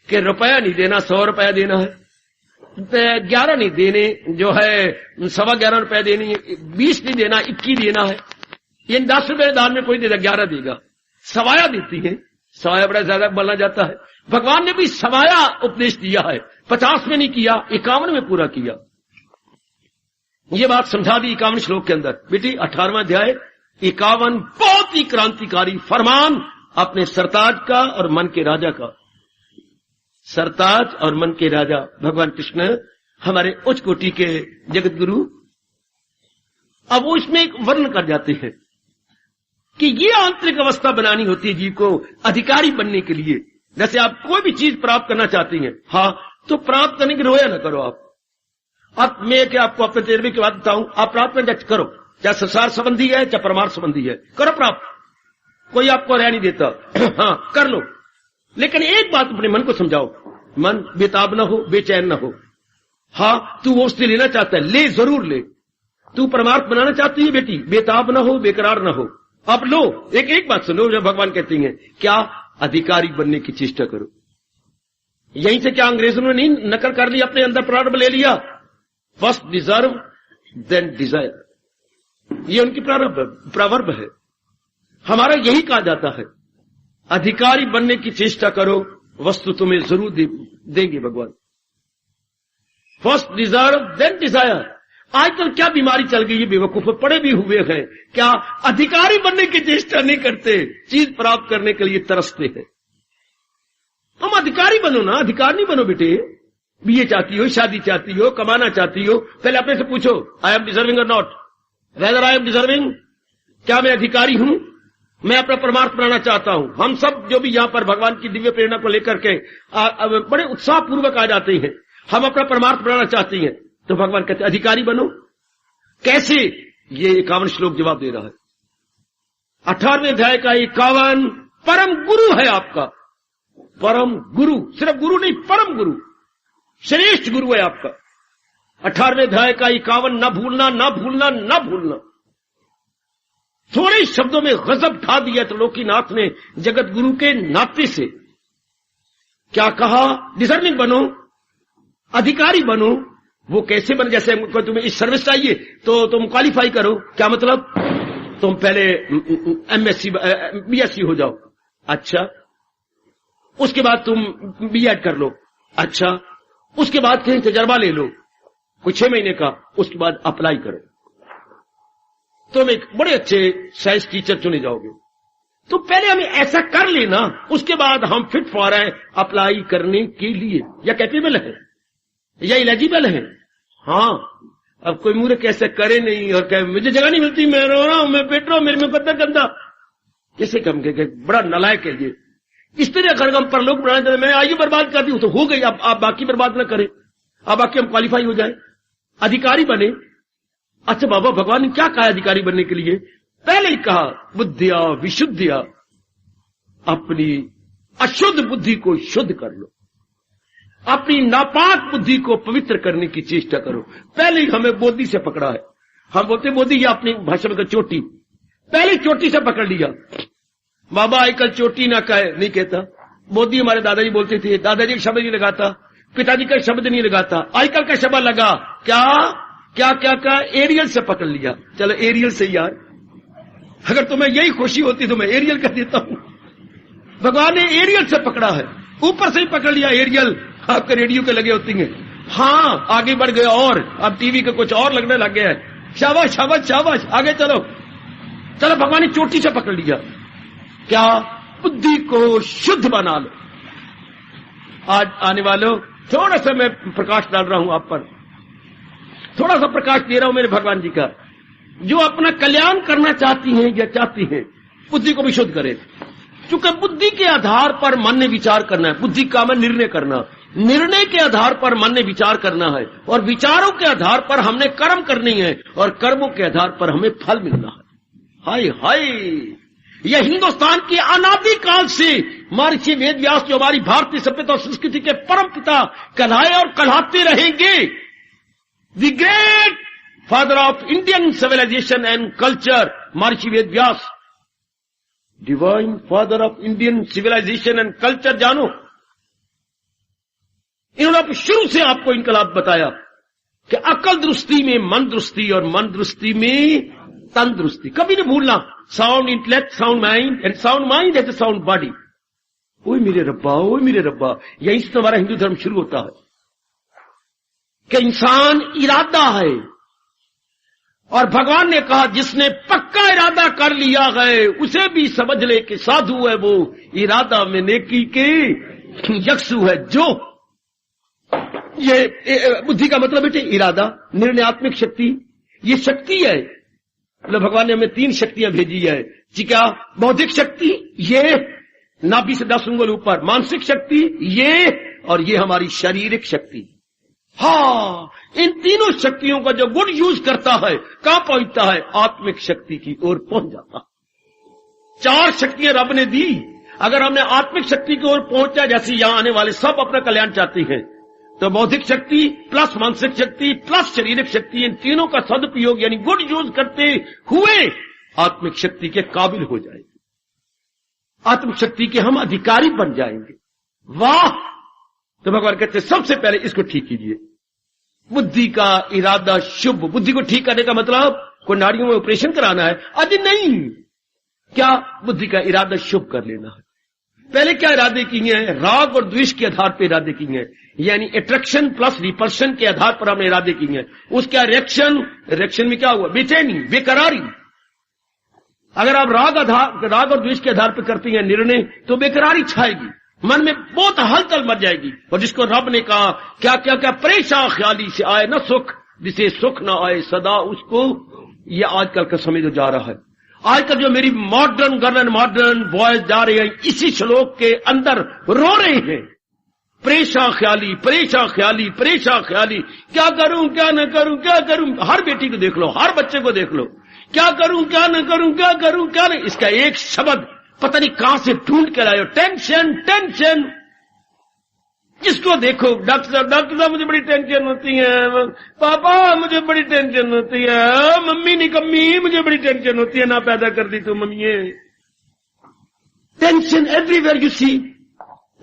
कि रुपया नहीं देना, 100 रुपया देना है, 11 नहीं देने, जो है 11.25 रुपया देनी है, 20 नहीं देना, 21 देना है। ये 10 रुपये दान में कोई देगा, 11 देगा। सवाया देती है, सवाया बड़ा ज्यादा बोलना जाता है। भगवान ने भी सवाया उपदेश दिया है, 50 में नहीं किया, 51 में पूरा किया। ये बात समझा दी 51 श्लोक के अंदर। बेटी 18वां अध्याय 51 बहुत ही क्रांतिकारी फरमान अपने सरताज का और मन के राजा का। सरताज और मन के राजा भगवान कृष्ण, हमारे उच्च कोटि के जगत गुरु। अब वो इसमें एक वर्णन कर जाते हैं कि ये आंतरिक अवस्था बनानी होती है जीव को अधिकारी बनने के लिए। जैसे आप कोई भी चीज प्राप्त करना चाहती हैं, हाँ, तो प्राप्त करने की रोया ना करो आप। अब मैं क्या आपको अपने तजर्बे की बात बताऊं, आप प्राप्त करना करो, चाहे संसार संबंधी है चाहे परमार्थ संबंधी है, करो प्राप्त, कोई आपको रह नहीं देता। हाँ, कर लो, लेकिन एक बात अपने मन को समझाओ, मन बेताब ना हो, बेचैन ना हो। हाँ, तू वो उससे लेना चाहता है, ले, जरूर ले। तू परमार्थ बनाना चाहती है बेटी, बेताब ना हो, बेकरार ना हो, अब लो। एक बात सुनो, जब भगवान कहती हैं क्या अधिकारी बनने की चेष्टा करो। यहीं से क्या अंग्रेजों ने नहीं नकल कर ली, अपने अंदर प्रारंभ ले लिया, फर्स्ट डिजर्व देन डिजायर। ये उनकी प्रवर्ब है। हमारा यही कहा जाता है, अधिकारी बनने की चेष्टा करो, वस्तु तुम्हें जरूर देंगे भगवान। First deserve then desire. आजकल क्या बीमारी चल गई है, बेवकूफ पड़े भी हुए हैं, क्या अधिकारी बनने की चेष्टा नहीं करते, चीज प्राप्त करने के लिए तरसते हैं। तुम अधिकारी बनो ना, अधिकार नहीं बनो बेटे। बीए चाहती हो, शादी चाहती हो, कमाना चाहती हो, पहले अपने से पूछो आई एम डिजर्विंग और not, whether I am deserving, क्या मैं अधिकारी हूं, मैं अपना परमार्थ बनाना चाहता हूं। हम सब जो भी यहां पर भगवान की दिव्य प्रेरणा को लेकर के बड़े उत्साह पूर्वक आ जाते हैं, हम अपना परमार्थ बनाना चाहते हैं, तो भगवान कहते अधिकारी बनो। कैसे? ये 51 श्लोक जवाब दे रहा है। 18वें अध्याय का 51 परम गुरु है आपका, परम गुरु, सिर्फ गुरु नहीं, परम गुरु, श्रेष्ठ गुरु है आपका। 18वें अध्याय का 51 न भूलना, न भूलना, न भूलना। थोड़े शब्दों में गजब ढा दिया त्रिलोकीनाथ ने जगत गुरु के नाते से। क्या कहा? डिजर्विंग बनो, अधिकारी बनो। वो कैसे बने? जैसे तुम्हें इस सर्विस चाहिए तो तुम क्वालिफाई करो। क्या मतलब? तुम पहले एमएससी बीएससी हो जाओ, अच्छा, उसके बाद तुम बीएड कर लो, अच्छा, उसके बाद कहीं तजर्बा ले लो कुछ 6 महीने का, उसके बाद अप्लाई करो, तुम एक बड़े अच्छे साइंस टीचर चुने जाओगे। तो पहले हमें ऐसा कर लेना, उसके बाद हम फिट फॉर है अप्लाई करने के लिए, या कैपेबल है या इलिजिबल है। हाँ, अब कोई मूर्ख कैसे करे नहीं और कहे मुझे जगह नहीं मिलती, मैं रो रहा हूं, मैं पेट रहा हूं, मेरे में पत्थर गंदा, कैसे कम के बड़ा नालायक है ये। इस तरह अगर हम परलोक बनाने, मैं आयु बर्बाद कर दी हूं तो हो गई, अब आप बाकी बर्बाद न करें, अब बाकी हम क्वालिफाई हो जाए, अधिकारी बने। अच्छा बाबा, भगवान ने क्या कहा अधिकारी बनने के लिए? पहले ही कहा बुद्धिया विशुद्धिया, अपनी अशुद्ध बुद्धि को शुद्ध कर लो, अपनी नापाक बुद्धि को पवित्र करने की चेष्टा करो। पहले ही हमें बोधी से पकड़ा है। हम बोलते बोधी या अपनी भाषा में चोटी, पहले चोटी से पकड़ लिया। बाबा आजकल चोटी ना कहे, नहीं कहता। बोधी हमारे दादाजी बोलते थे, दादाजी का शब्द नहीं लगाता, पिताजी का शब्द नहीं लगाता, आजकल का शब्द लगा। क्या क्या क्या क्या? एरियल से पकड़ लिया। चलो एरियल से यार, अगर तुम्हें यही खुशी होती तो मैं एरियल कर देता हूं। भगवान ने एरियल से पकड़ा है, ऊपर से ही पकड़ लिया। एरियल आपके रेडियो के लगे होती हैं, हाँ आगे बढ़ गए और अब टीवी का कुछ और लगने लग गया है। शाबाश शाबाश शाबाश, आगे चलो चलो। भगवान ने चोटी से पकड़ लिया। क्या? बुद्धि को शुद्ध बना लो। आज आने वालों, थोड़ा सा मैं प्रकाश डाल रहा हूं आप पर, थोड़ा सा प्रकाश दे रहा हूं मेरे भगवान जी का। जो अपना कल्याण करना चाहती हैं या चाहती हैं, बुद्धि को भी शुद्ध करें। क्योंकि बुद्धि के आधार पर मन ने विचार करना है। बुद्धि का मन निर्णय करना, निर्णय के आधार पर मन ने विचार करना है, और विचारों के आधार पर हमने कर्म करनी है, और कर्मों के आधार पर हमें फल मिलना है। हाय हाय, यह हिंदुस्तान के अनादि काल से महर्षि वेदव्यास जो हमारी भारतीय सभ्यता और संस्कृति के परम पिता कहलाए और कहलाते रहेंगे। The great father of Indian civilization and culture, Maharishi Vedvyas, divine father of Indian civilization and culture. जानो, इन्होंने शुरू से आपको इनकलाब बताया कि अकल दृष्टि में मन दृष्टि और मन दृष्टि में तंदुरुस्ती। कभी नहीं भूलना, sound intellect, sound mind, and sound mind as a sound body. ओए मेरे रब्बा, ओए मेरे रब्बा, यहीं से हमारा हिंदू धर्म शुरू होता है कि इंसान इरादा है, और भगवान ने कहा जिसने पक्का इरादा कर लिया है उसे भी समझ ले कि साधु है वो, इरादा में नेकी के यक्षु है जो। ये बुद्धि का मतलब बेटे इरादा, निर्णयात्मक शक्ति, ये शक्ति है। मतलब भगवान ने हमें 3 शक्तियां भेजी है जी। क्या? बौद्धिक शक्ति, ये नाभि से 10 उंगल ऊपर, मानसिक शक्ति ये, और ये हमारी शारीरिक शक्ति। हाँ, इन तीनों शक्तियों का जो गुड यूज करता है कहां पहुंचता है? आत्मिक शक्ति की ओर पहुंच जाता है। 4 शक्तियां रब ने दी। अगर हमने आत्मिक शक्ति की ओर पहुंचा, जैसे यहां आने वाले सब अपना कल्याण चाहते हैं, तो बौद्धिक शक्ति प्लस मानसिक शक्ति प्लस शारीरिक शक्ति, इन तीनों का सदुपयोग यानी गुड यूज करते हुए आत्मिक शक्ति के काबिल हो जाएंगे, आत्मिक शक्ति के हम अधिकारी बन जाएंगे। वाह! तो भगवान कहते हैं सबसे पहले इसको ठीक कीजिए। बुद्धि का इरादा शुभ। बुद्धि को ठीक करने का मतलब कोई नाड़ियों में ऑपरेशन कराना है? अरे नहीं, क्या? बुद्धि का इरादा शुभ कर लेना है। पहले क्या इरादे किए हैं? राग और द्वेष के आधार पर इरादे किए हैं, यानी अट्रैक्शन प्लस रिपल्शन के आधार पर हमने इरादे किए हैं। उसका रिएक्शन में क्या हुआ? बेचैनी, बेकरारी। अगर आप राग और द्वेष के आधार पर करते हैं निर्णय, तो बेकरारी छाएगी, मन में बहुत हलचल मच जाएगी। और जिसको रब ने कहा क्या क्या क्या परेशान ख्याली से आए न सुख, जिसे सुख न आए सदा उसको, ये आजकल का समय जो जा रहा है। आजकल जो मेरी modern girl and modern boys जा रहे हैं, इसी श्लोक के अंदर रो रहे हैं। परेशान ख्याली, परेशान ख्याली, परेशान ख्याली, क्या करूं क्या न करूं, क्या करूं। हर बेटी को देख लो, हर बच्चे को देख लो, क्या करूं क्या न करूं, क्या करूं क्या नहीं। इसका एक शब्द पता नहीं कहां से ढूंढ के लाए, टेंशन टेंशन। जिसको देखो, डॉक्टर साहब मुझे बड़ी टेंशन होती है, पापा मुझे बड़ी टेंशन होती है, मम्मी निकम्मी मुझे बड़ी टेंशन होती है, ना पैदा कर दी तो mummy. Tension everywhere you see.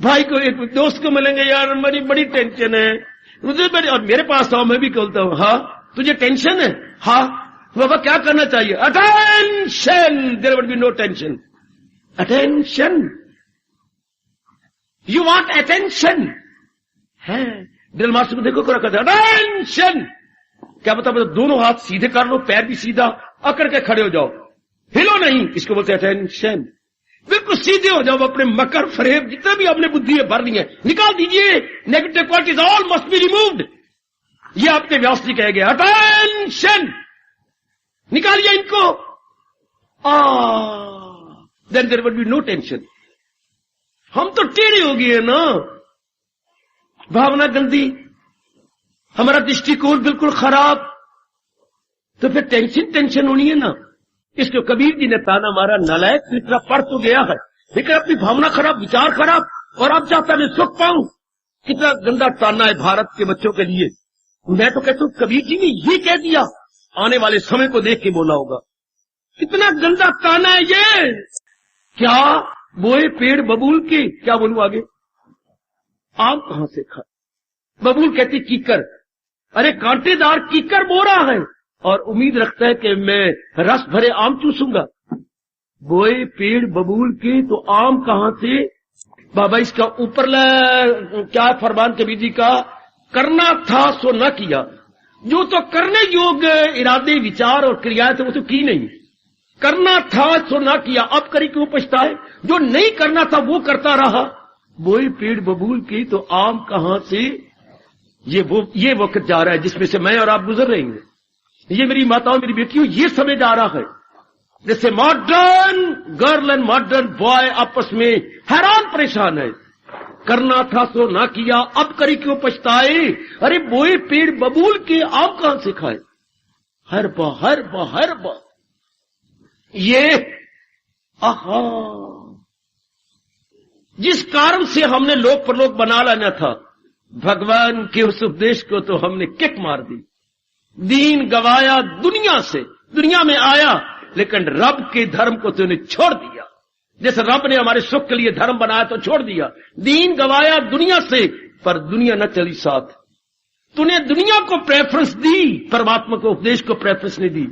भाई को, एक दोस्त को मिलेंगे, यार मेरी बड़ी टेंशन है मुझे बड़ी, और मेरे पास आओ, मैं भी कहता हूं हाँ तुझे टेंशन है, हाँ बाबा क्या करना चाहिए? Attention, there would be no tension. Attention, you want attention है। ड्रिल मास्टर को देखो, रखा था अटेंशन। क्या बता, दोनों हाथ सीधे कर लो, पैर भी सीधा अकड़ के खड़े हो जाओ, हिलो नहीं, इसको बोलते अटेंशन। बिल्कुल सीधे हो जाओ, अपने मकर फरेब जितने भी आपने बुद्धि है भर दी है निकाल दीजिए। Negative qualities all must be removed. ये आपके व्यास जी कह गया, अटेंशन, निकालिए इनको। Then there would be no tension. हम तो टेढ़े हो गए ना, भावना गंदी, हमारा दृष्टिकोण बिल्कुल खराब, तो फिर टेंशन होनी है ना। इसको कबीर जी ने ताना मारा, नालायक तू इतना पढ़ तो गया है लेकिन अपनी भावना खराब, विचार खराब, और अब चाहता मैं सुख पाऊं। कितना गंदा ताना है भारत के बच्चों के लिए। मैं तो कहता हूं कबीर जी ने ये कह दिया, आने वाले समय को देख के बोला होगा। कितना गंदा ताना है ये। क्या बोए पेड़ बबूल के, क्या बोलूं आगे, आम कहां से खा। बबूल कहती कीकर, अरे कांटेदार कीकर बो रहा है और उम्मीद रखता है कि मैं रस भरे आम चूसूंगा। बोए पेड़ बबूल के तो आम कहां से। बाबा इसका ऊपर क्या फरमान कबीर जी का, करना था सो न किया। जो तो करने योग्य इरादे विचार और क्रियाएं थे वो तो की नहीं। करना था सो न किया, अब करी क्यों पछताए। जो नहीं करना था वो करता रहा। बोए पेड़ बबूल की तो आम कहां से। ये वक्त जा रहा है जिसमें से मैं और आप गुजर रहे हैं। ये मेरी माताओं, मेरी बेटियों, ये समय जा रहा है जैसे modern girl and modern boy आपस में हैरान परेशान है। करना था सो ना किया, अब करी क्यों पछताए। अरे बोए पेड़ बबूल के आम कहां से खाए। हर बा ये आहा, जिस कारण से हमने लोक परलोक बना लेना था, भगवान के उस उपदेश को तो हमने किक मार दी। दीन गवाया दुनिया से, दुनिया में आया लेकिन रब के धर्म को तूने छोड़ दिया। जैसे रब ने हमारे सुख के लिए धर्म बनाया तो छोड़ दिया। दीन गवाया दुनिया से, पर दुनिया न चली साथ। तूने दुनिया को प्रेफरेंस दी, परमात्मा को उपदेश को प्रेफरेंस नहीं दी।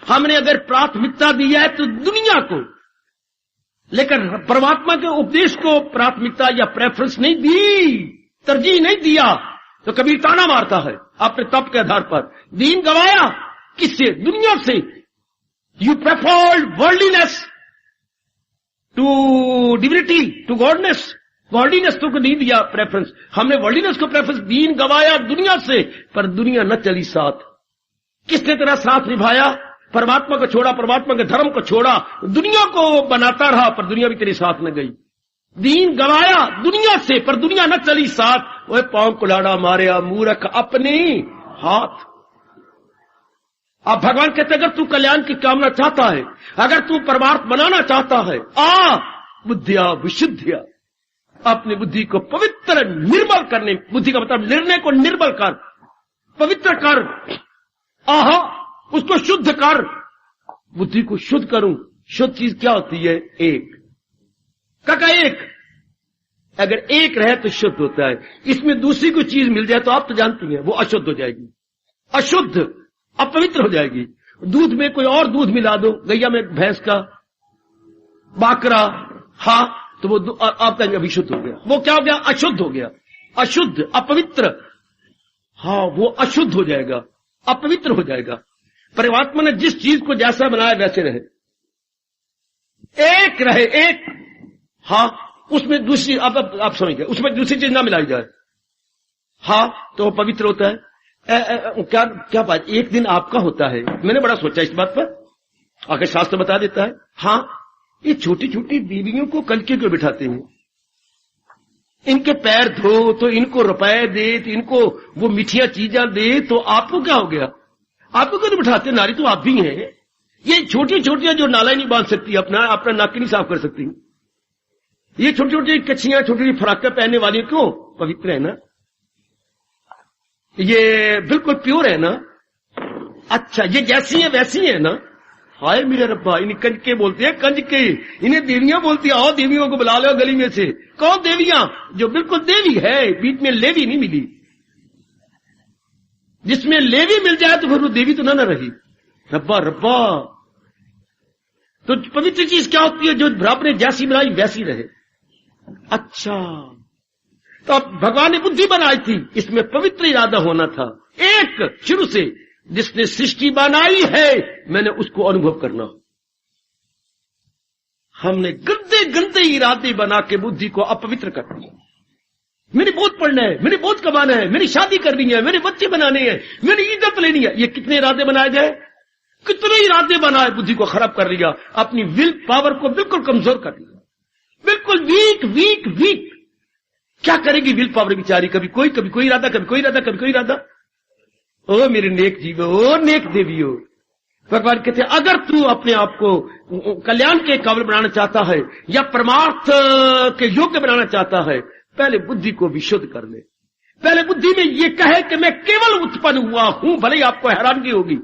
हमने अगर प्राथमिकता दी है तो दुनिया को, लेकिन परमात्मा के उपदेश को प्राथमिकता या प्रेफरेंस नहीं दी, तरजीह नहीं दिया, तो कबीर ताना मारता है अपने तप के आधार पर। दीन गवाया किससे, दुनिया से। You preferred worldliness to divinity, to goodness. Godliness तो नहीं दिया प्रेफरेंस, हमने वर्ल्डलीनेस को प्रेफरेंस। दीन गवाया दुनिया से, पर दुनिया न चली साथ। किसने तेरा साथ निभाया। परमात्मा को छोड़ा, परमात्मा के धर्म को छोड़ा, दुनिया को बनाता रहा, पर दुनिया भी तेरे साथ न गई। दीन गवाया दुनिया से, पर दुनिया न चली साथ। वह पांव कुलाड़ा मारे मूर्ख अपने हाथ। अब भगवान कहते अगर तू कल्याण की कामना चाहता है, अगर तू परमार्थ बनाना चाहता है, बुद्धिया विशुद्धिया, अपनी बुद्धि को पवित्र निर्मल करने, बुद्धि का मतलब निर्णय को निर्मल कर, पवित्र कर, उसको शुद्ध कर। बुद्धि को शुद्ध करूं। शुद्ध चीज क्या होती है, एक का एक। अगर एक रहे तो शुद्ध होता है। इसमें दूसरी कोई चीज मिल जाए तो आप तो जानती हैं वो अशुद्ध हो जाएगी, अशुद्ध, अपवित्र हो जाएगी। दूध में कोई और दूध मिला दो, गैया में भैंस का, बाकरा, तो वो आप कहेंगे अभिशुद्ध हो गया। वो क्या हो गया? अशुद्ध हो गया, अशुद्ध, अपवित्र। हाँ, वो अशुद्ध हो जाएगा, अपवित्र हो जाएगा। परमात्मा ने जिस चीज को जैसा बनाया वैसे रहे, एक रहे, एक। हाँ, उसमें दूसरी, आप समझ गए, उसमें दूसरी चीज ना मिलाई जाए, हाँ, तो वो पवित्र होता है। क्या बात, एक दिन आपका होता है। मैंने बड़ा सोचा इस बात पर, आखिर शास्त्र बता देता है। हाँ, ये छोटी छोटी बीवियों को कलके क्यों बिठाते हैं? इनके पैर धो तो इनको रुपए दे, तो इनको वो मीठियां चीजें दे, तो आपको क्या हो गया? आपको क्यों नहीं बिठाते? नारी तो आप भी हैं। ये छोटी छोटियां जो नाला नहीं बांध सकती, अपना नाक नहीं साफ कर सकती, ये छोटी छोटी कच्छियां, छोटी छोटी फराकें पहनने वाली क्यों? पवित्र है ना, ये बिल्कुल प्योर है ना। अच्छा, ये जैसी है वैसी है ना। हाय मेरे रब्बा, इन्हें कंजके बोलते हैं, कंजके, इन्हें देवियां बोलती है। आओ देवियों को बुला लो गली में से। कौन देवियां? जो बिल्कुल देवी है, बीच में लेवी नहीं मिली। जिसमें लेवी मिल जाए तो फिर वो देवी तो ना रही। रब्बा रब्बा, तो पवित्र चीज क्या होती है? जो रब ने जैसी बनाई वैसी रहे। अच्छा, तो अब भगवान ने बुद्धि बनाई थी, इसमें पवित्र इरादा होना था एक शुरू से। जिसने सृष्टि बनाई है, मैंने उसको अनुभव करना। हमने गंदे गंदे इरादे बना के बुद्धि को अपवित्र कर दिया। मेरी बहुत पढ़ना है, मेरी बहुत कमाना है, मेरी शादी करनी है, मेरे बच्चे बनाने हैं, मेरी इज्जत लेनी है। ये कितने इरादे बनाए गए? कितने इरादे बनाए, बुद्धि को खराब कर लिया, अपनी विल पावर को बिल्कुल कमजोर कर लिया, बिल्कुल वीक वीक वीक। क्या करेगी विल पावर बेचारी? कभी कोई इरादा, कभी कोई इरादा, कभी कोई इरादा। ओ मेरे नेक जीवो, ओ नेक देवियो, भगवान कहते हैं अगर तू अपने आप को कल्याण के काबिल बनाना चाहता है या परमार्थ के योग्य बनाना चाहता है, पहले बुद्धि को विशुद्ध कर ले। पहले बुद्धि में ये कहे कि मैं केवल उत्पन्न हुआ हूं। भले ही आपको हैरानगी होगी,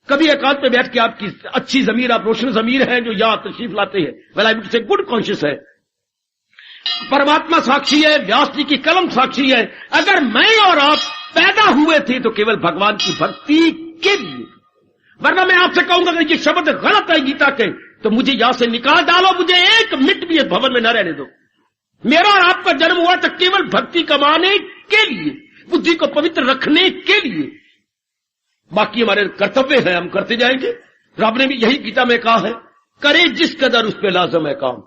कभी एकांत में बैठ के आपकी अच्छी जमीर, आप रोशन जमीर है जो यहां तशरीफ लाते हैं, well I would say good conscious है, परमात्मा साक्षी है, व्यास जी की कलम साक्षी है। अगर मैं और आप पैदा हुए थे तो केवल भगवान की भक्ति के लिए, वरना मैं आपसे कहूंगा कि ये शब्द गलत है गीता के, तो मुझे यहां से निकाल डालो, मुझे एक मिनट भी इस भवन में न रहने दो। मेरा और आपका जन्म हुआ तो केवल भक्ति कमाने के लिए, बुद्धि को पवित्र रखने के लिए। बाकी हमारे कर्तव्य है, हम करते जाएंगे। रब ने भी यही गीता में कहा है, करे जिस कदर उस पर लाजम है काम।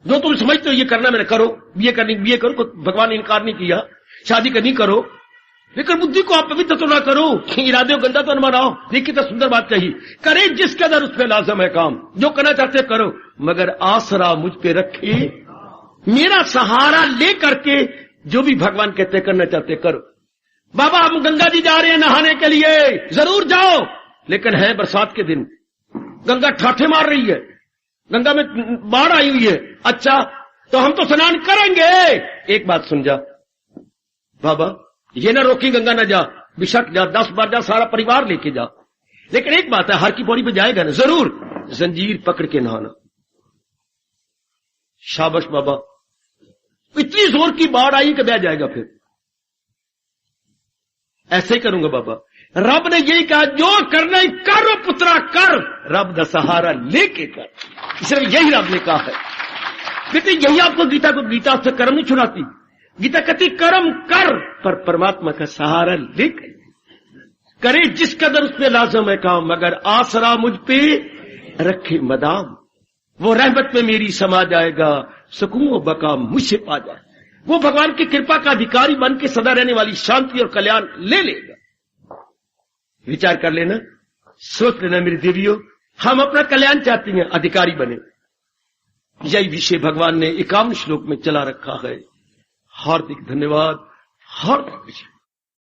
जो तुम समझते हो ये करना मैंने करो, ये करनी ये करो, भगवान ने इनकार नहीं किया। शादी करनी करो, लेकिन बुद्धि को आप पवित्र तो ना करो, इरादे को गंदा तो न बनाओ। देखिए तो सुंदर बात कही, करे जिस कदर उस पर लाजम है काम। जो करना चाहते करो, मगर आसरा मुझ पे रखे, मेरा सहारा ले करके जो भी भगवान कहते करना चाहते करो। बाबा हम गंगा जी जा रहे हैं नहाने के लिए, जरूर जाओ, लेकिन है बरसात के दिन, गंगा ठाठे मार रही है, गंगा में बाढ़ आई हुई है। अच्छा, तो हम तो स्नान करेंगे। एक बात सुन जा बाबा, ये ना रोकी गंगा ना जा, बेशक जा, 10 बार जा, सारा परिवार लेके जा, लेकिन एक बात है, हर की पौड़ी पे जाएगा ना, जरूर जंजीर पकड़ के नहाना। शाबाश बाबा, इतनी जोर की बाढ़ आई कि बह जाएगा, फिर ऐसे ही करूंगा बाबा। रब ने यही कहा, जो करना करो पुत्रा कर, रब का सहारा लेके कर। इसलिए यही रब ने कहा है। बेटे यही आपको गीता से कर्म नहीं छुड़ाती। गीता कहती कर्म कर, पर परमात्मा का सहारा लेके करे जिस कदर उस पे लाजम है काम, मगर आसरा मुझ पे रखे मदाम, वो रहमत में मेरी समा जाएगा, सुकून बका मुझसे पा जाए। वो भगवान की कृपा का अधिकारी बन के सदा रहने वाली शांति और कल्याण ले लेगा। विचार कर लेना, सोच लेना मेरी देवियों, हम अपना कल्याण चाहती हैं, अधिकारी बने। यही विषय भगवान ने 51 श्लोक में चला रखा है। हार्दिक धन्यवाद, हार्दिक